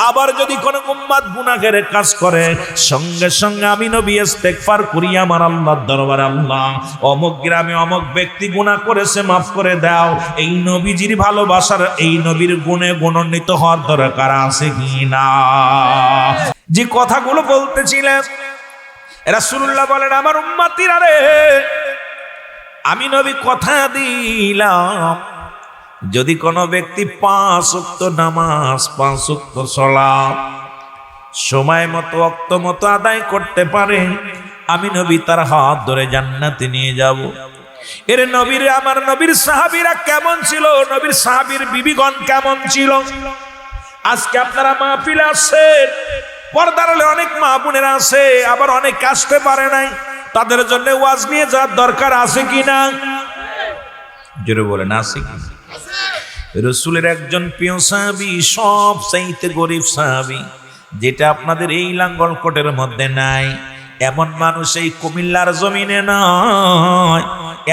আবার যদি কোনো উম্মত গুনাহের কাজ করে সঙ্গে সঙ্গে আমি নবী ইস্তেগফার করি আমার আল্লাহর দরবারে, আল্লাহ অমুক গ্রামে অমুক ব্যক্তি গুনাহ করেছে মাফ করে দাও। এই নবীজির ভালোবাসার এই নবীর গুণে গুণান্বিত হওয়ার দরকার আছে কি না? যে কথাগুলো বলতেছিলেন রাসূলুল্লাহ বলেন আমার উম্মতিরা রে আমি নবী কথা দিলাম যদি কোনো ব্যক্তি 5 ওয়াক্ত নামাজ 5 ওয়াক্ত সালাত সময় মতো ওয়াক্ত মতো আদায় করতে পারে আমি নবী তার হাত ধরে জান্নাতে নিয়ে যাব। এর নবীর আমার নবীর সাহাবীরা কেমন ছিল, নবীর সাহাবীর বিবিগণ কেমন ছিল? আজকে আপনারা মাহফিলে আসেন, পর্দার আড়ালে অনেক মা বোনেরা আছে, আবার অনেক আসতে পারে নাই, তাদের জন্য ওয়াজ নিয়ে যাওয়ার দরকার আছে কিনা? জোরে বলেন আছে কি? রাসূলের একজন প্রিয় সাহাবী, সব চাইতে গরিব সাহাবী, যেটা আপনাদের এই লাঙ্গলকোটের মধ্যে নাই, এমন মানুষ এই কুমিল্লার জমিনে নয়,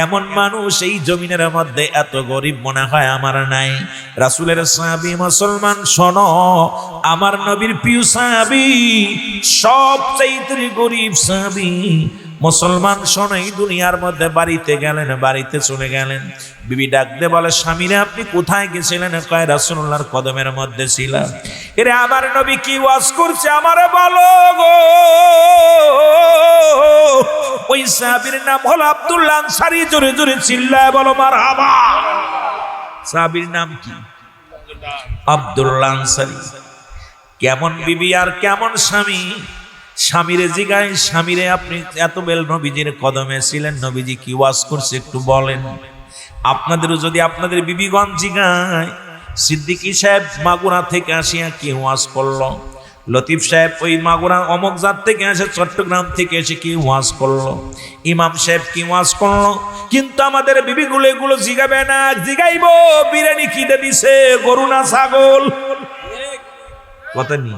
এমন মানুষ এই জমিনের মধ্যে এত গরিব মনে হয় আমার নাই। রাসূলের সাহাবী মুসলমান শোনো, আমার নবীর প্রিয় সাহাবী, সব চাইতে গরিব সাহাবী মুসলমান শোনো, এই দুনিয়ার মধ্যে বাড়িতে গেলেন, বাড়িতে চলে গেলেন, বিবি ডাক দে বলে স্বামীরে আপনি কোথায় গেছিলেন? কয় রাসূলুল্লাহর কদমের মধ্যে ছিলাম। এরে আমার নবী কি ওয়াজ করছে আমারে বলো গো। ওই সাহাবীর নাম হলো আব্দুল্লাহ আনসারী, জোরে জোরে চিল্লায় বলো মারহাবা। সাহাবীর নাম কি? আব্দুল্লাহ আনসারী। কেমন বিবি আর কেমন স্বামী। স্বামীরে জিগায়, স্বামীরে আপনি এত বেল নবীজির কদমে ছিলেন, নবীজি কি ওয়াজ করছে একটু বলেন। আপনাদেরও যদি আপনাদের বিবিগণ জিগায় সিদ্দিকী সাহেব মাগুরা থেকে আসিয়া কি ওয়াজ করলো, লতিফ সাহেব ওই মাগুরা অমক জাত থেকে এসে চট্টগ্রাম থেকে এসে কি ওয়াজ করলো, ইমাম সাহেব কি ওয়াজ করলো, কিন্তু আমাদের বিবিগুলো এগুলো জিগাবে না। জিগাইব বিরিয়ানি খিদে দিছে, গরু না ছাগল, কথা নেই।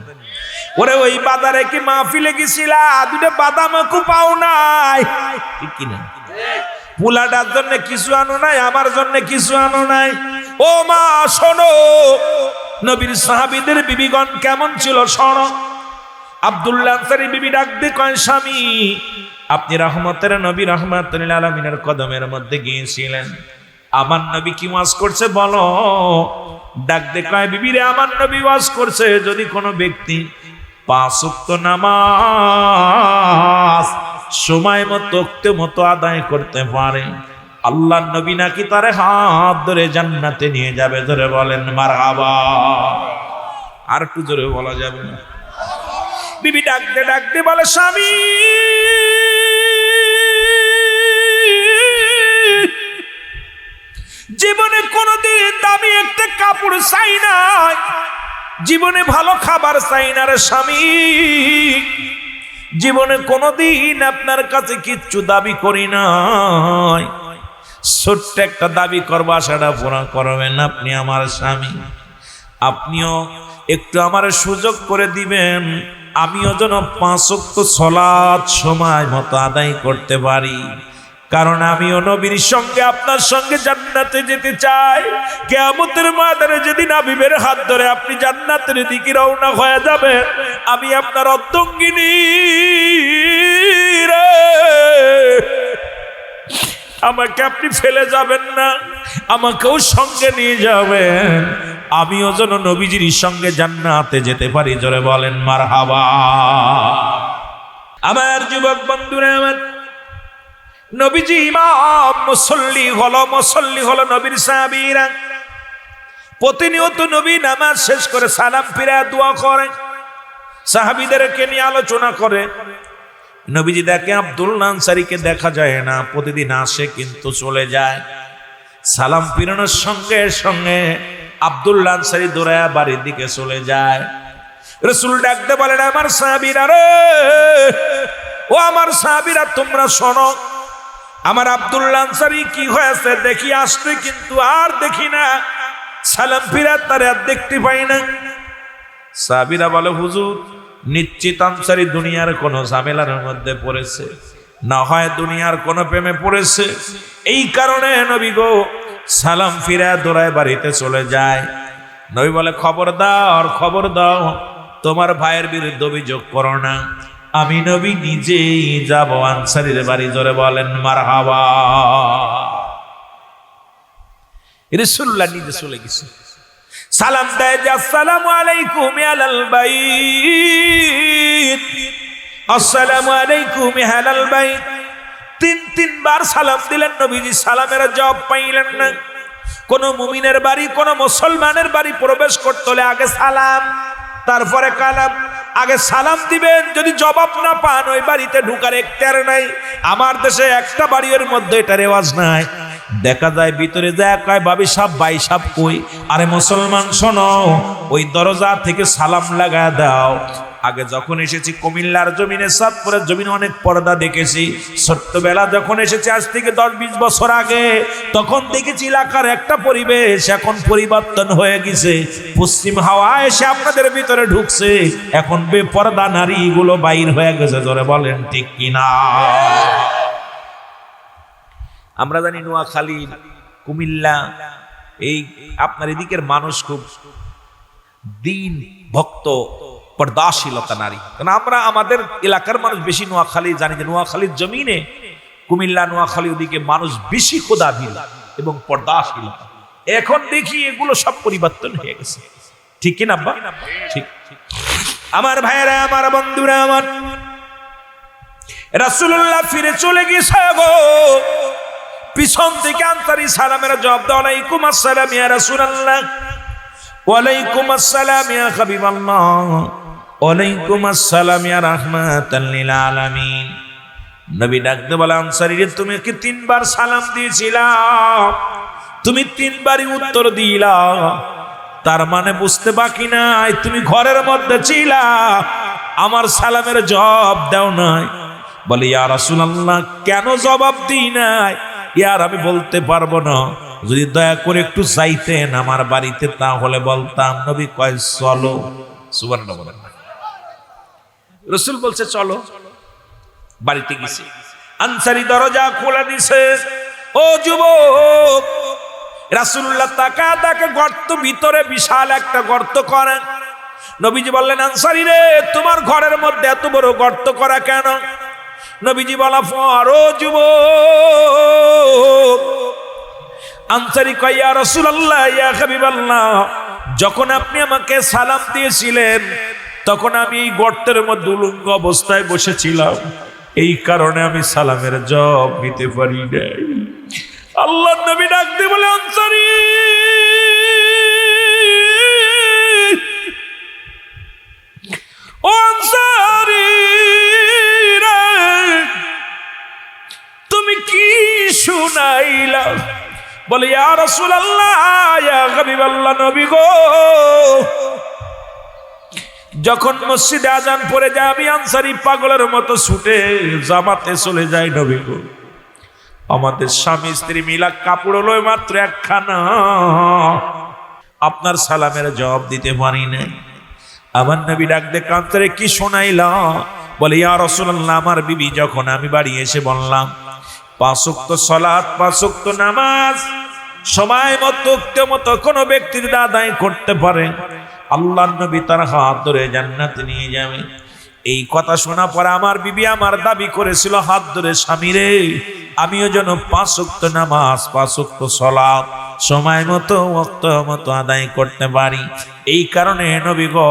ওরে ওই বাজারে কি মাহফিলে গেছিলা, দুটো বাদাম কু পাও নাই, ঠিক কিনা? পোলাটার জন্য কিছু আনো নাই, আমার জন্য কিছু আনো নাই। ও মা শোনো, নবীর সাহাবীদের বিবিগণ কেমন ছিল শোনো। আব্দুল্লাহ আনসারী বিবি ডাক দিয়ে কয় স্বামী আপনি রহমতের নবী রাহমাতুল লিল আলামিনের কদমের মধ্যে গিয়েছিলেন, আমার নবী কি ওয়াজ করছে বলো। ডাক দিয়ে কয় বিবি রে আমার নবী ওয়াজ করছে যদি কোনো ব্যক্তি 5 ওয়াক্ত নামাজ সময় মতো আদায় করতে পারে আল্লাহর নবী নাকি তারে হাত ধরে জান্নাতে নিয়ে যাবে। ধরে বলেন মারহাবা। আর একটু জোরে বলা যাবে না? বিবি ডাকতে বলে স্বামী জীবনে কোনোদিন দামি একটা কাপড় চাই নাই, জীবনে ভালো খাবার চাই না রে স্বামী, জীবনে কোনোদিন আপনার কাছে কিচ্ছু দাবি করি নাই, ছোট্ট একটা দাবি করবো সেটা পুরা করবেন আপনি আমার স্বামী। আপনিও একটু আমার সুযোগ করে দিবেন, আমিও যেন 5 ওয়াক্ত সালাত সময় মতো আদায় করতে পারি, কারণ আমিও নবীর সঙ্গে আপনার সঙ্গে জান্নাতে যেতে চাই। কিয়ামতের ময়দানে যেদিন হাবিবের হাত ধরে আপনি জান্নাতের দিকে রওনা হয়ে যাবে, আমি আপনার অর্ধাঙ্গিনী রে, আমাকে আপনি ফেলে যাবেন না, আমাকেও সঙ্গে নিয়ে যাবেন, আমিও যেন নবীজির সঙ্গে জান্নাতে যেতে পারি। জোরে বলেন মারহাবা। আমার যুবক বন্ধুরা, আমার নবীজি ইমাম, মুসল্লি হলো নবীর সাহাবীরা। প্রতিনিয়ত নবী নামাজ শেষ করে সালাম ফিরায় দোয়া করে, সাহাবীদেরকে নিয়ে আলোচনা করে। নবীজি দেখে আব্দুল্লাহ আনসারীকে দেখা যায় না, প্রতিদিন আসে কিন্তু চলে যায়। সালাম ফিরানোর সঙ্গে সঙ্গে আব্দুল্লাহ আনসারী দৌড়ায়া বাড়ির দিকে চলে যায়। রাসূল ডাকতে বলেন, আমার সাহাবীরা রে, ও আমার সাহাবীরা তোমরা শোনো, আমার আব্দুল্লাহ আনসারী কি হয়েছে দেখি আসতে, কিন্তু আর দেখি না, সালাম ফিরাত তার আর দেখতে পাই না। সাহাবীরা বলে, হুজুর নিশ্চিত আনসারী দুনিয়ার কোন ঝামেলার মধ্যে পড়েছে, না হয় দুনিয়ার কোন প্রেমে পড়েছে, এই কারণে নবী গো সালাম ফিরা দৌড়ায় বাড়িতে চলে যায়। নবী বলে, খবরদার খবরদার, তোমার ভাইয়ের বিরুদ্ধে অভিযোগ করো না, আমি নবী নিজেই যাব আনসারীর বাড়ি। জোরে বলেন মারহাবা। রাসূলুল্লাহ নিজে চলে গেছে, সালাম দেয় যে আসসালামু আলাইকুম আলাল বাইত, আসসালামু আলাইকুম আলাল বাইত। তিনবার সালাম দিলেন নবীজি, সালামের জবাব পাইলেন না। কোন মুমিনের বাড়ি, কোন মুসলমানের বাড়ি প্রবেশ করতে হলে আগে সালাম, তারপরে কালাম। আগে সালাম দিবেন, যদি জবাব না পান ওই বাড়িতে ঢুকার এখতিয়ার নাই। আমার দেশে একটা বাড়ির মধ্যে এটা রেওয়াজ নাই। দেখা যায় ভিতরে যায় কয় ভাবি সাহেব, ভাই সাহেব কই? আরে মুসলমান শোনো, ওই দরজা থেকে সালাম লাগা দাও। আগে যখন এসেছি কুমিল্লার জমিনে, সাতপুরের জমিনে অনেক পর্দা দেখেছি। ছোট্টবেলা যখন এসেছি আজ থেকে 10-20 বছর আগে, তখন দেখেছি এলাকার একটা পরিবেশ, এখন পরিবর্তন হয়ে গেছে। পশ্চিম হাওয়া এসে আপনাদের ভিতরে ঢুকছে, এখন বেপর্দা নারী গুলো বাইর হয়ে গেছে। জোরে বলেন ঠিক কিনা? আমরা জানি নোয়াখালী, কুমিল্লা, এই আপনার এদিকের মানুষ খুব দিন ভক্ত, পর্দাশীলতা নারী। কারণ আমরা আমাদের এলাকার মানুষ বেশি নোয়াখালী জানি যে নোয়াখালীর জমিনে, কুমিল্লা নোয়াখালী ওদিকে মানুষ বেশি খোদাভীল এবং পর্দাশীল। এখন দেখি এগুলো সব পরিবর্তন হয়ে গেছে, ঠিক কিনা আব্বা? ঠিক। আমার ভাইয়েরা, আমার বন্ধুরা, আমার রাসূলুল্লাহ ফিরে চলে গেছে গো। পিছন থেকে আনসারী সালামের জবাব দাও, আলাইকুম আসসালাম ইয়া রাসূলুল্লাহ, ওয়ালাইকুম আসসালাম ইয়া হাবিবাল্লাহ, ওয়ালাইকুম আসসালাম ইয়া রাহমাতাল লিল আলামিন। নবী ডাকতে বলে, আনসারী রে, তুমি কি 3 বার সালাম দিয়েছিলা? তুমি 3 বারই উত্তর দিলা, তার মানে বুঝতে বাকি নাই তুমি ঘরের মধ্যে ছিলা, আমার সালামের জবাব দাও নাই। বলে, ইয়া রাসূলুল্লাহ কেন জবাব দিই নাই? ইয়ার আমি বলতে পারবো না, যদি দয়া করে একটু যাইতেন আমার বাড়িতে তাহলে বলতাম। নবী কয় চলো। সুবহানাল্লাহ। রাসূল বলছে চলো। বাড়িতে গেছে, আনসারী দরজা খোলা দিছে। ও যুবক, রাসূলুল্লাহ তাকে গর্ত, ভিতরে বিশাল একটা গর্ত করা। নবীজি বললেন, আনসারী রে, তোমার ঘরের মধ্যে এত বড় গর্ত করা কেন? নবীজি বলা পর, ও যুবক, আনসারী কয়, ইয়া রাসূলুল্লাহ, ইয়া হাবিবাল্লাহ, যখন আপনি আমাকে সালাম দিয়েছিলেন তখন আমি এই গর্তের মধ্যে উলঙ্গ অবস্থায় বসেছিলাম, এই কারণে আমি সালামের জবাব দিতে পারি নাই। আল্লাহর নবী ডাক দিয়ে বলে, আনসারী, ও আনসারী রে, তুমি কি শুনাইলা? বলে, ইয়া রাসূলুল্লাহ, ইয়া হাবিবাল্লাহ, নবী গো, যখন মসজিদে আজান পড়ে যায় আমি আনসারী পাগলের মতো ছুটে জামাতে চলে যাই। নবী গো, আমাদের স্বামী স্ত্রী মিলা কাপড় হলো মাত্র একখানা, আপনার সালামের জবাব দিতে পারি নাই। আমার নবী ডাক দিয়ে কাঁদতে, কি শোনাইলা? বলে, ইয়া রাসূলুল্লাহ, আমার বিবি যখন আমি বাড়ি এসে বললাম 5 ওয়াক্ত সালাত, 5 ওয়াক্ত নামাজ সময় মতো কোনো ব্যক্তি যদি আদায় করতে পারে, আল্লাহর নবী তার হাত ধরে জান্নাতে নিয়ে যাবে। এই কথা শোনা পরে আমার বিবি আমার দাবি করেছিল, হাত ধরে, স্বামী রে, আমিও যেন 5 ওয়াক্ত নামাজ, 5 ওয়াক্ত সালাত সময় মতো ওয়াক্ত মতো আদায় করতে পারি। এই কারণে নবী গো,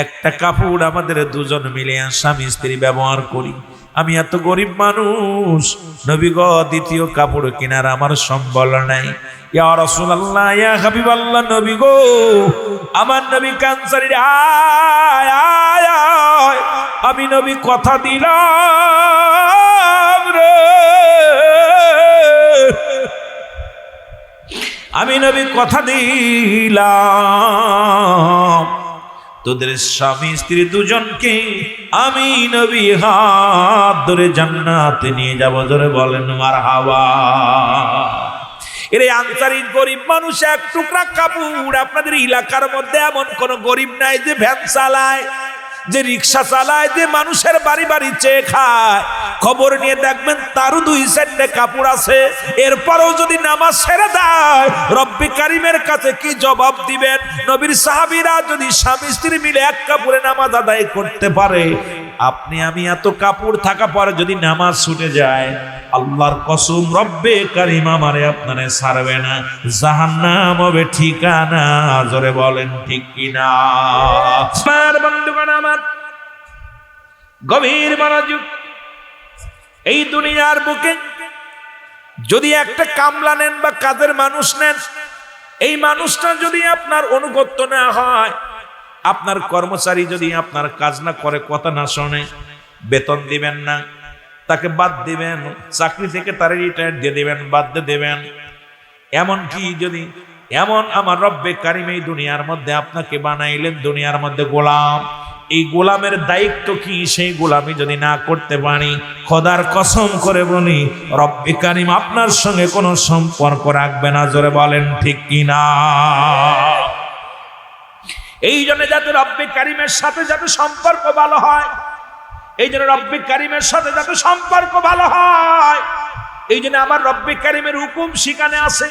একটা কাপড় আমাদের দুজন মিলে স্বামী স্ত্রী ব্যবহার করি। আমি এত গরিব মানুষ, নবী গো, দ্বিতীয় কাপড় কেনার আমার সম্বল নাই। ইয়া রাসূলুল্লাহ, ইয়া হাবিবাল্লাহ, নবী গো, আমার নবী কানসারী, আয় আয় আয়, আমি নবী কথা দিলাম রে, আমি নবী কথা দিলাম তোদের স্বামী স্ত্রী দুজনকে আমি নবী হাত ধরে জান্নাতে নিয়ে যাব। ধরে বলেন মারহাবা। এর আনসারী গরিব মানুষ এক টুকরা কাপড়। আপনাদের এলাকার মধ্যে এমন কোন গরিব নাই যে ভ্যান চালায়, যে রিক্সা চালায়, যে মানুষের বাড়ি বাড়ি চেয়ে খায়। খবর নিয়ে দেখবেন তারও 2-4টে কাপড় আছে। এরপরেও যদি নামাজ ছেড়ে দেয় রব্বি কারিমের কাছে কি জবাব দিবেন? নবীর সাহাবীরা যদি স্বামী স্ত্রী মিলে এক কাপড়ে নামাজ আদায় করতে পারে, আপনি আমি এত কাপড় থাকা পরে যদি নামাজ ছুটে যায়, আল্লাহর কসম রব্বে কারিম আমারে আপনারে ছাড়বে না, জাহান্নাম হবে ঠিকানা। জোরে বলেন ঠিক কিনা? আমার বন্ধুগণ, আমার গভীর মনোযোগ। এই দুনিয়ার বুকে যদি একটা কামলা নেন বা কাজের মানুষ নেন, এই মানুষটা যদি আপনার অনুগত্য না হয়, আপনার কর্মচারী যদি আপনার কাজ না করে, কথা না শোনে, বেতন দিবেন না, তাকে বাদ দিবেন, চাকরি থেকে তার রিটায়ার দিয়ে দিবেন, বাদ দিয়ে দেবেন। এমন কি যদি এমন আমার রব্বে কারিম এই দুনিয়ার মধ্যে আপনাকে বানাইলেন দুনিয়ার মধ্যে গোলাম, এই গোলামের দায়িত্ব কি সেই গোলামি যদি না করতে পারি, খোদার কসম করে বলি রব্বে কারিম আপনার সঙ্গে কোনো সম্পর্ক রাখবে না। জোরে বলেন ঠিক কিনা? এই জন্য যাতে রব্বে কারিমের সাথে যাতে সম্পর্ক ভালো হয়, এই জন্য রব্বে কারিমের সাথে যাতে সম্পর্ক ভালো হয়, এই জন্য আমার রব্বে কারিমের হুকুম সেখানে আছে,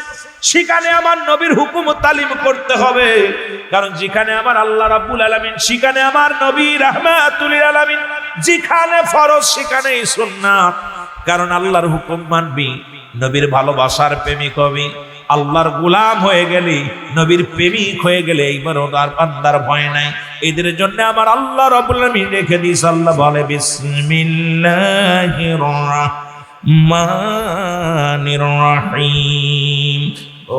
সেখানে আমার নবীর হুকুম তালিম করতে হবে। কারণ যেখানে আমার আল্লাহ রাব্বুল আলামিন, সেখানে আমার নবী রাহমাতুল লিল আলামিন, যেখানে ফরজ সেখানেই সুন্নাত। কারণ আল্লাহর হুকুম মানবি, নবীর ভালোবাসার প্রেমিক হবি। আল্লাহর গোলাম হয়ে গেলি, নবীর প্রেমিক হয়ে গেলে এইবার ওদার বান্দার ভয় নাই। এদের জন্য আমার আল্লাহ রাব্বুল আলামিন রেখে দিয়েছে। আল্লাহ বলে বিসমিল্লাহির রাহমানির রাহিম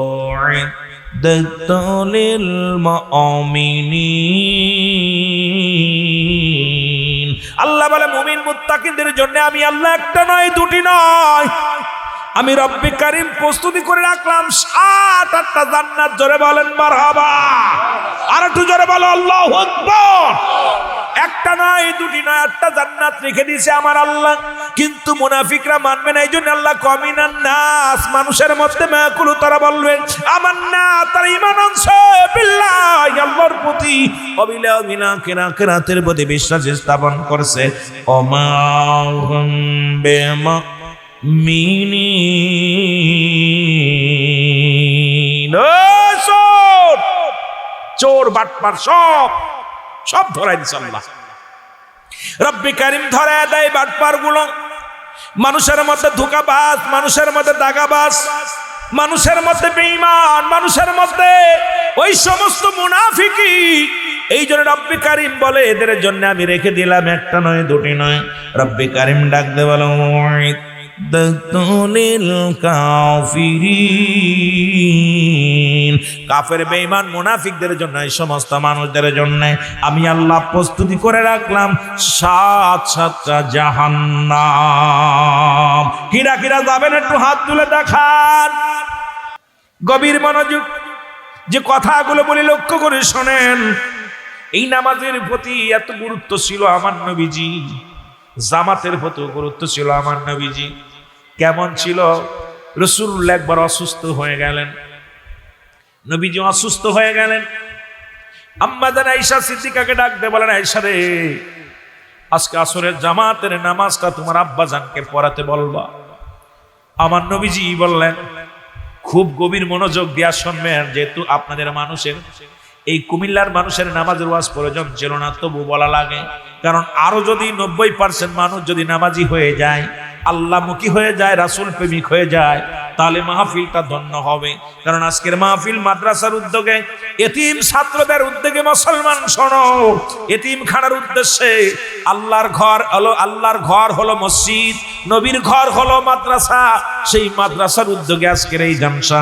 উইদ্দাত লিল মুমিনিন। আল্লাহ বলে মুমিন মুত্তাকিনদের জন্য আমি আল্লাহ একটা নয়, দুটি নয়, আমি রব্বে কারিম প্রস্তুতি করে রাখলাম 7-8টা জান্নাত। জোরে বলেন মারহাবা। আর একটু জোরে বলো আল্লাহু আকবার। একটা নয়, দুটি নয়, 8টা জান্নাত রেখে দিয়েছে আমার আল্লাহ। কিন্তু মুনাফিকরা মানবে না। এই জন্য আল্লাহ কমিনান নাস, মানুষের মধ্যে মাকুলু, তারা বলবে আমার না, তারা ঈমান আনছে বিল্লাহি, আল্লাহর প্রতি, অবিলা বিনা কিরাতের প্রতি বিশ্বাস স্থাপন করছে। ওমা হুম বিমা মিনিন। চোর বাটপার সব ধরাই দিছে আল্লাহ। রব্বে কারিম ধরায় দেয় বাটপার গুলো। মানুষের মধ্যে ধোঁকাবাজ, মানুষের মধ্যে দাগাবাজ, মানুষের মধ্যে বেঈমান, মানুষের মধ্যে ওই সমস্ত মুনাফিকি। এই জন্য রব্বে কারিম বলে এদের জন্য আমি রেখে দিলাম একটা নয়, দুটি নয়। রব্বে কারিম ডাক দে বলো কাফের বেঈমান মুনাফিকদের জন্য, এই সমস্ত মানুষদের জন্য আমি আল্লাহ প্রস্তুতি করে রাখলাম 7-7টা জাহান্নাম। কিরা কিরা যাবেন একটু হাত তুলে দেখান। গভীর মনোযোগ। যে কথাগুলো বলি লক্ষ্য করে শোনেন। এই নামাজের প্রতি এত গুরুত্ব ছিল আমার নবীজি, জামাতের প্রতি গুরুত্ব ছিল আমার নবীজি। কেমন ছিল? রাসূলুল্লাহ একবার অসুস্থ হয়ে গেলেন, নবীজি অসুস্থ হয়ে গেলেন। আম্মা জান আয়েশা সিদ্দিকাকে ডাক দিয়ে বলেন, আয়েশা রে, আজকে আসরের জামাতের নামাজটা তোমার আব্বা জানকে পড়াতে বলবা। আমার নবীজি বললেন, খুব গভীর মনোযোগ দিয়া শুনবেন, যেহেতু আপনাদের মানুষের এই কুমিল্লার মানুষের নামাজের ওয়াজ প্রয়োজন ছিল না, তবু বলা লাগে। কারণ আরো যদি 90% মানুষ যদি নামাজি হয়ে যায়, আল্লাহমুখী হয়ে যায়, রাসূল প্রেমিক হয়ে যায়, তাহলে মাহফিলটা ধন্য হবে। কারণ আজকের মাহফিল মাদ্রাসার উদ্যোগে, এতিম ছাত্রদের উদ্যোগে। মুসলমান শোনো, এতিমখানার উদ্দেশ্যে আল্লাহর ঘর হলো মসজিদ, নবীর ঘর হলো মাদ্রাসা। সেই মাদ্রাসার উদ্যোগে আজকের এই জালসা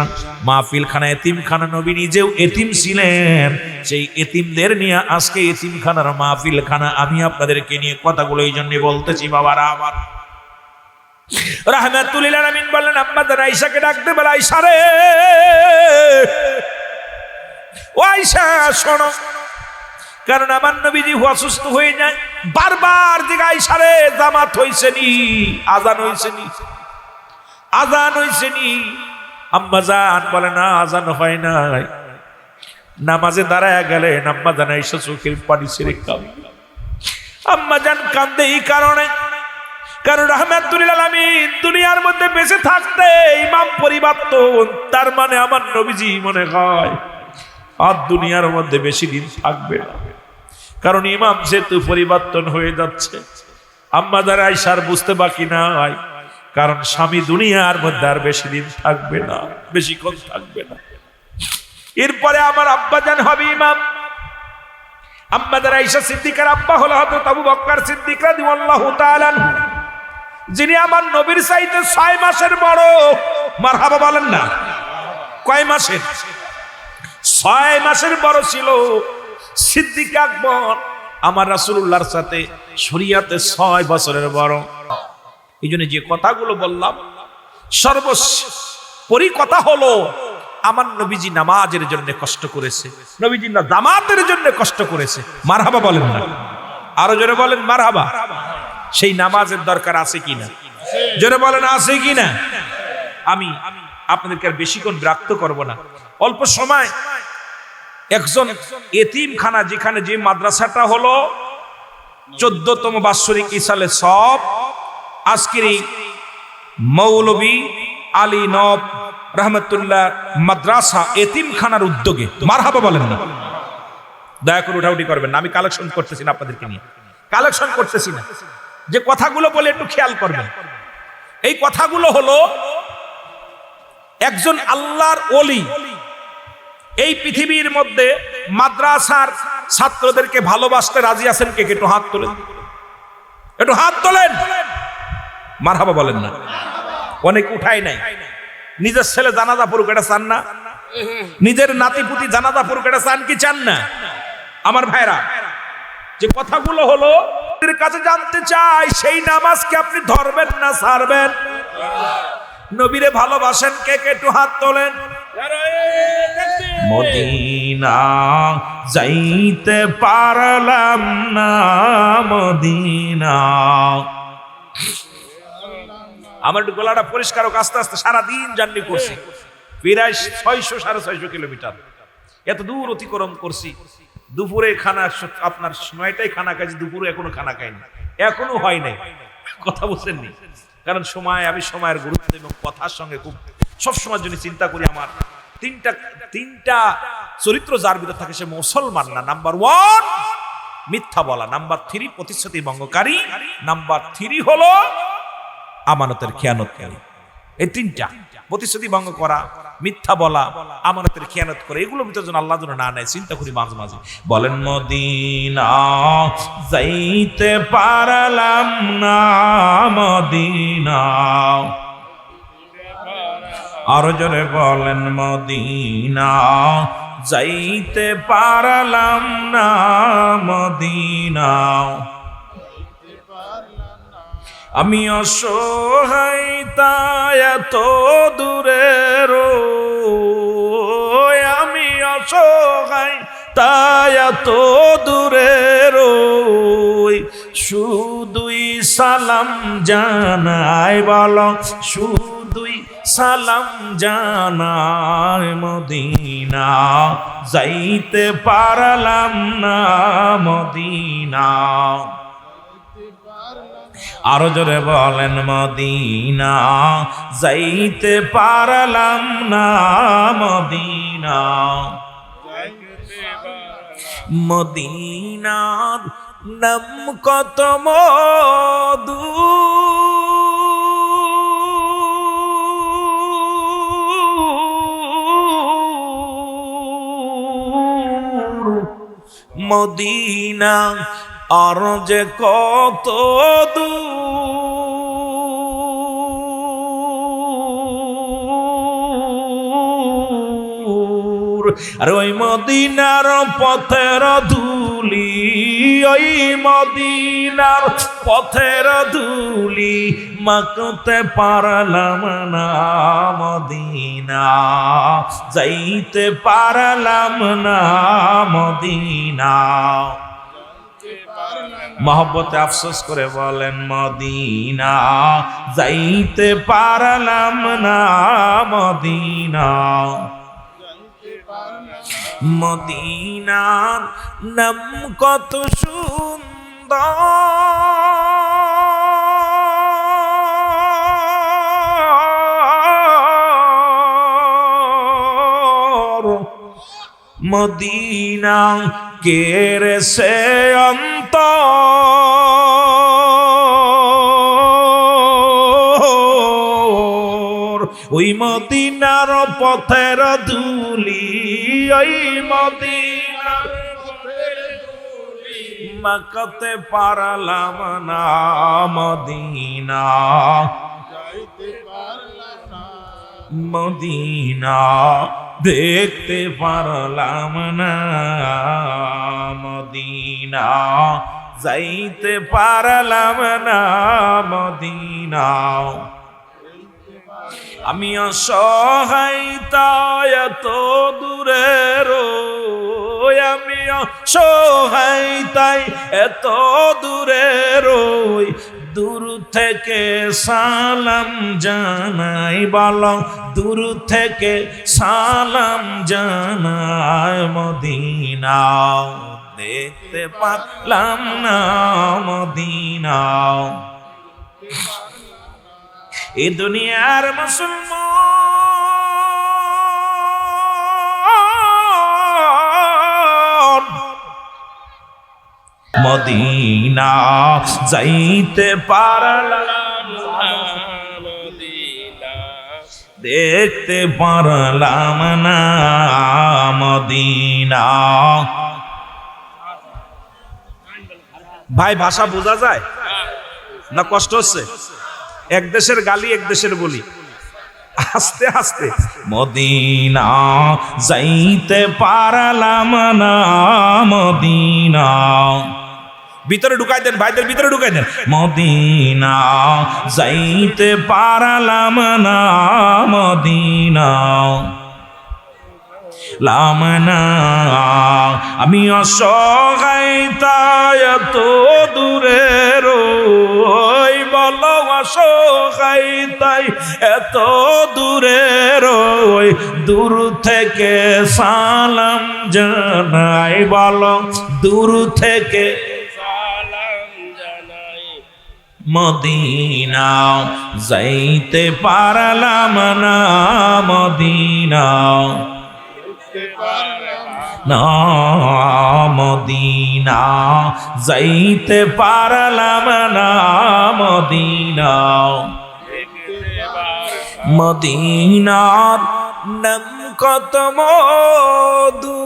মাহফিলখানা, এতিমখানা। নবী নিজেও এতিম ছিলেন, সেই এতিমদের নিয়ে আজকে এতিমখানার মাহফিলখানা। আমি আপনাদেরকে নিয়ে কথাগুলো এই জন্য বলতেছি বাবারা আমার। রাহমাতুল লিল আলামিন বললেন, আম্মা জান আয়েশাকে ডাকতে বলে, আয়েশা রে, ও আয়েশা শোনো। কারণ আমার নবীজি অসুস্থ হয়ে যায়, বারবার দিকে আয়েশা রে, জামাত হইছে নি, আজান হইছে নি, আজান হইছে নি। আম্মা জান বলে, না আজান হয় নাই। নামাজে দাঁড়ায় গেলেন, আম্মা জান আয়েশা চোখের পানি ছেড়ে কাঁদে। আম্মা জান কাঁদে এই কারণে, কারণ রাহমাতুল লিল আলামিন দুনিয়ার মধ্যে বেঁচে থাকতে ইমাম পরিবর্তন, তার মানে আমার নবীজি মনে হয় আর দুনিয়ার মধ্যে বেশি দিন থাকবে না। কারণ ইমাম যেহেতু পরিবর্তন হয়ে যাচ্ছে, আম্মা জান আয়েশার বুঝতে বাকি নাই, কারণ স্বামী দুনিয়ার মধ্যে আর বেশি দিন থাকবে না, বেশিক্ষণ থাকবে না। এরপরে আমার আব্বা জান হবে ইমাম। আম্মা জান আয়েশা সিদ্দিকার আব্বা হলো হযরত আবু বকর সিদ্দিক রাদিয়াল্লাহু তাআলা আনহু, যিনি আমার নবীর চাইতে 6 মাসের বড়। মারহাবা বলেন না। কয় মাসের? 6 মাসের বড় ছিল সিদ্দিক আকবর আমার রাসূলুল্লাহর সাথে, শরীয়তে 6 বছরের বড়। এই জন্য যে কথাগুলো বললাম সর্বোপরি কথা হলো, আমার নবীজি নামাজের জন্য কষ্ট করেছে, নবীজি না জামাতের জন্য কষ্ট করেছে। মারহাবা বলেন না, আরো জোরে বলেন মারহাবা। সেই নামাজের দরকার আছে কিনা? জোরে বলেন আছে কিনা? আমি আপনাদেরকে আর বেশিক্ষণ বিরক্ত করব না। অল্প সময় একজন এতিমখানা, যেখানে যে মাদ্রাসাটা হলো 14তম বাৎসরিক ইসালে সব, আজকের এই মৌলভী আলী নব রহমতুল্লাহ মাদ্রাসা এতিমখানার উদ্যোগে। মারহাবা বলেন না। দয়া করে উঠাউঠি করবেন না, আমি কালেকশন করতেছি না, আপনাদেরকে নিয়ে কালেকশন করতেছি না। যে কথাগুলো বলে একটু খেয়াল করবেন। এই কথাগুলো হলো, একজন আল্লাহর ওলি এই পৃথিবীর মধ্যে মাদ্রাসার ছাত্রদেরকে ভালোবাসতে রাজি আছেন কে? একটু হাত তোলেন, একটু হাত তোলেন। মারহাবা বলেন না। অনেক উঠাই নাই। নিজের ছেলে জানাজা পড়ুক, এটা চান না? নিজের নাতিপুতি জানাজা পড়ুক, এটা চান কি চান না? আমার ভাইরা, যে কথাগুলো হলো এর কাছে জানতে চাই, সেই নামাজকে আপনি ধরবেন না ছাড়বেন? নবীরে ভালোবাসেন কে কে? একটু হাত তোলেন। মদিনা যাইতে পারলাম না, মদিনা। আমার গলাটা পরিষ্কার হোক, আস্তে আস্তে সারাদিন জার্নি করছি, প্রায় 600-650 কিলোমিটার। এত দূর অতিক্রম করছি। দুপুরে খানা, আপনার 9টায় খানা খাইছি, দুপুরে এখনো খানা খাইনি, এখনো হয় নাই। কথা বুঝছেননি? কারণ আমি সময়ের গুরুত্ব এবং কথার সঙ্গে খুব সবসময়ের জন্য চিন্তা করি। আমার তিনটা চরিত্র যার ভিতর থাকে সে মুসলমান না। নাম্বার 1 মিথ্যা বলা, নাম্বার 3 প্রতিশ্রুতি ভঙ্গকারী, নাম্বার 3 হলো আমানতের খেয়ানতকারী। এই তিনটা, প্রতিশ্রুতি ভঙ্গ করা, মিথ্যা বলা, আমানতের খেয়ানত করে, এগুলো ভিতর যেন আল্লাহ যেন না নেয়, চিন্তা করি মাঝে মাঝে। বলেন মদিনা যাইতে পারলাম না, মদিনা। আরো জোরে বলেন মদিনা যাইতে পারলাম না, মদিনা। আমি অসহায় তাই এত দূরে রই, আমি অসহায় তাই এত দূরে রই, শুধুই সালাম জানাই, বলো শুধুই সালাম জানাই, মদিনা যাইতে পারলাম না, মদিনা। আরো জোরে বলেন মদিনা যাইতে পারলাম না, মদিনা। মদিনার নাম কত মধু, মদিনা আর যে কত দূর, আর ওই মদিনার পথের ধুলি, ওই মদিনার পথের ধুলি মাখতে পারলাম না মদিনা, যাইতে পারলাম না মদিনা। মহব্বতে আফসোস করে বলেন মদিনা, যাইতে পারলাম না মদিনা। মদিনার নাম কত সুন্দর, মদিনা কেড়ে সে অন্তর, ওই মদিনার পথের ধুলি, ওই মদিনার মাখতে পারলাম না মদিনা, মদিনা দেখতে পারলাম না মদিনা, যাইতে পারলাম না মদিনা। আমি অসহায় তাই এত দূরে রই, আমি অসহায় তাই এত দূরে রই, দূর থেকে সালাম জানাই, বলো দূর থেকে সালাম জানাই মদিনা, দেখতে পারলাম না মদিনা। এ দুনিয়ার মুসলমান মদিনা যাইতে পারলাম না মদিনা, দেখতে পারলাম না মদিনা। ভাই ভাষা বোঝা যায় না? কষ্ট হচ্ছে? এক দেশের গালি এক দেশের বলি, আস্তে আস্তে। মদিনা যাইতে পারলাম না মদিনা, ভিতরে ঢুকাই দেন ভাইদের, ভিতরে ঢুকাই দেন। মদিনা যাইতে পারলাম না মদিনা, লামনা আমি অসহায় তাই এত দূরে রই, বলো অসহায় তাই এত দূরে রই, দূর থেকে সালাম জানাই, বলো দূর থেকে সালাম জানাই মদিনা, যাইতে পারলাম না মদিনা, না মদিনা যাইতে পারলাম না মদিনা। মদিনার নাম কত মধু,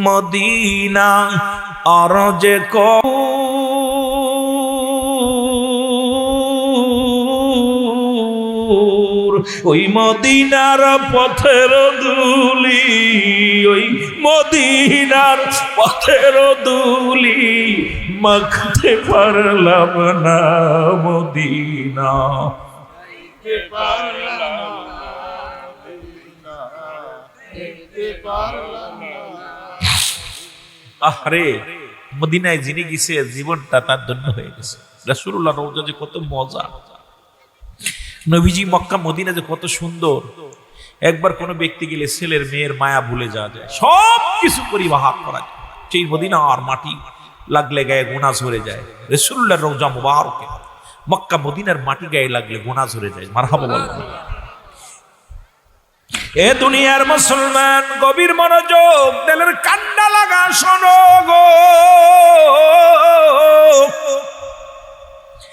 মদিনা আর যে ওই মদিনার পথের ধুলি, ওই মদিনার পথের ধুলি মাখতে পারলাম না মদিনা, আরে মদিনায় যিনি গেছে জীবনটা তার ধন্য হয়ে গেছে। রাসূলুল্লাহ রওজা যে কত মজা, নবীজি মক্কা মদিনা যে কত সুন্দর। একবার কোনো ব্যক্তি গেলে ছেলের মেয়ের মায়া ভুলে যাওয়া যায়, সব কিছু পরিবাহার করা যায়। সেই মদিনা আর মাটি লাগলে গায়ে গুনাহ ঝরে যায়। রাসূলুল্লাহর রওজা মুবারকে মক্কা মদিনার মাটি গায়ে লাগলে গুনাহ ঝরে যায়। মারহাবা বলেন। এ দুনিয়ার মুসলমান গভীর মনোযোগ, দিলের কান্না লাগা শোনো গো।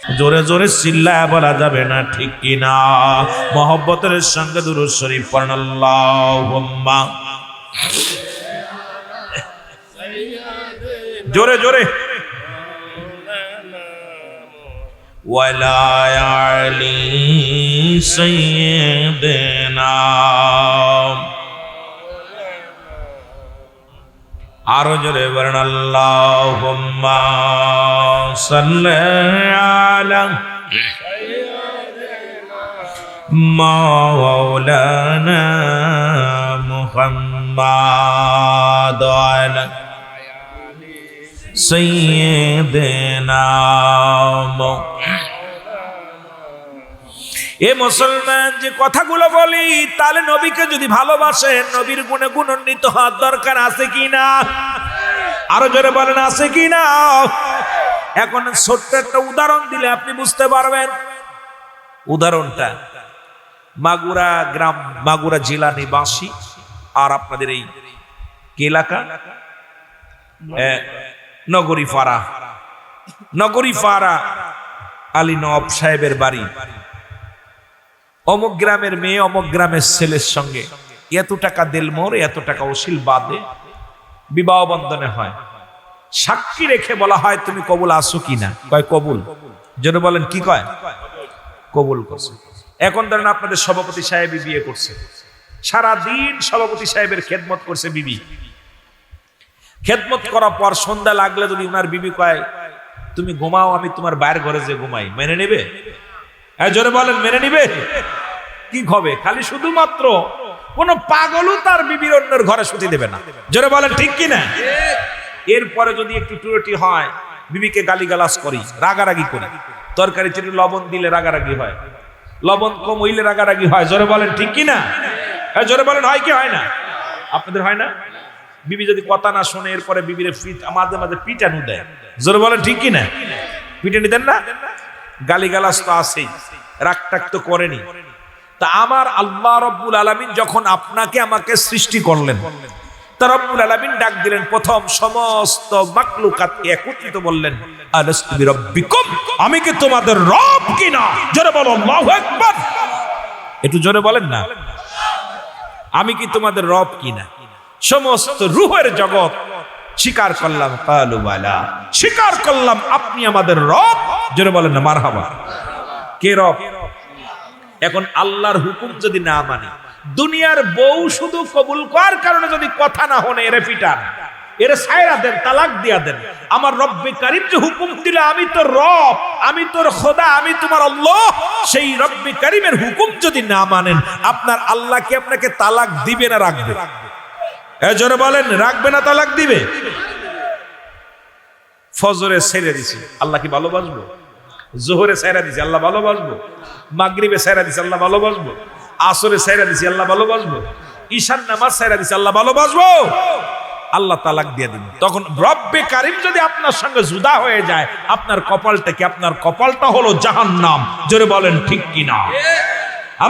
জোরে জোরে চিল্লায় বলা যাবে না, ঠিক কিনা? মহব্বতের সঙ্গে দুরূদ শরীফ পড়েন আল্লাহুম্মা। জোরে জোরে। ওয়ালা আলি সাইয়্যিদিনা, আরো জোরে বলেন আল্লাহুম্মা সাল্লি আলা মাওলানা মুহাম্মাদ ওয়ালা সাইয়্যিদিনা। এ মুসলমান, যে কথাগুলো বলি, তাহলে নবীকে যদি ভালোবাসেন, নবীর গুণে গুণান্বিত হওয়ার দরকার আছে কিনা? আরো জোরে বলেন, আছে কিনা? এখন ছোট্ট একটা উদাহরণ দিলে আপনি বুঝতে পারবেন। উদাহরণটা মাগুরা গ্রাম, মাগুরা জেলা নিবাসী, আর আপনাদের এই এলাকা নগরীপাড়া, নগরীপাড়া আলী নওয়াব সাহেবের বাড়ি। অমুক গ্রামের মেয়ে অমুক গ্রামের ছেলের সঙ্গে এত টাকা দেলমোর, এত টাকা ওসিল বাদে বিবাহ বন্ধনে হয়। সাক্ষী রেখে বলা হয় তুমি কবুল আসো কিনা? কয় কবুল। যেন বলেন কি কয়? কবুল করছে। এখন ধরেন আপনাদের সভাপতি সাহেবই বিয়ে করছে, সারাদিন সভাপতি সাহেবের খেদমত করছে বিবি। খেদমত করার পর সন্ধ্যা লাগলে যদি উনার বিবি কয় তুমি ঘুমাও, আমি তোমার বাইরের ঘরে যে ঘুমাই, মেনে নেবে? জোরে বলেন, মেনে নিবে? কি হবে? খালি শুধুমাত্র কোন পাগলও তার বিবির অন্যের ঘরে শুতে দেবে না। জোরে বলেন ঠিক কিনা? এরপরে যদি একটু টুরটি হয়, বিবিকে গালিগালাজ করি, রাগারাগি করি, তরকারি চিনি লবণ দিলে রাগারাগি হয়, লবণ কম হইলে রাগারাগি হয়। জোরে বলেন ঠিক কিনা? জোরে বলেন, হয় কি হয় না? আপনাদের হয় না? বিবি যদি কথা না শোনে, এরপরে বিবির মাঝে মাঝে পিটানো দেয়। জোরে বলেন ঠিক কিনা? পিটানি দেন না? গালিগালাজ তো আছেই, রাগটাক তো করেনি। তা আমার আল্লাহ রব্বুল আলামিন যখন আপনাকে আমাকে সৃষ্টি করলেন, তা রব্বুল আলামিন ডাক দিলেন, প্রথম সমস্ত মাখলুকাতকে একত্রিত বললেন, আলাস্তু বিরাব্বিকুম, আমি কি তোমাদের রব কিনা? জোরে বলো আল্লাহু আকবার। একটু জোরে বলেন না, আমি কি তোমাদের রব কিনা? সমস্ত রূহের জগৎ স্বীকার করলাম, কালু বালা, স্বীকার করলাম আপনি আমাদের রব। জোরে বলেন না মারহাবা। কে রব? এখন আল্লাহর হুকুম যদি না মানি, দুনিয়ার বউ শুধু কবুল করার কারণে যদি কথা না হনে, এরে পিটান, এরে ছায়রা দেন, তালাক দিয়া দেন। আমার রব্বে কারীম যে হুকুম দিলে আমি তোর রব, আমি তোর খোদা, আমি তোমার আল্লাহ, সেই রব্বে কারীমের হুকুম যদি না মানেন, আপনার আল্লাহ কি আপনাকে তালাক দিবে না রাখবে? জোরে বলেন, রাখবে না তালাক দিবে? ফজরে ছেড়ে দিছি, আল্লাহ কি ভালোবাসবো? জোহরে ছেড়ে দিছি, আল্লাহ ভালোবাসবো? মাগরিবে ছেড়ে দিছি, আল্লাহ ভালোবাসবো? আসরে ছেড়ে দিছি, আল্লাহ ভালোবাসবো? ঈশান নামাজ ছেড়ে দিছি, আল্লাহ ভালোবাসবো? আল্লাহ তালাক দিয়ে দিন। তখন রব্বে কারীম যদি আপনার সঙ্গে জুদা হয়ে যায়, আপনার কপালটা কি? আপনার কপালটা হলো জাহান্নাম। জোরে বলেন ঠিক কিনা?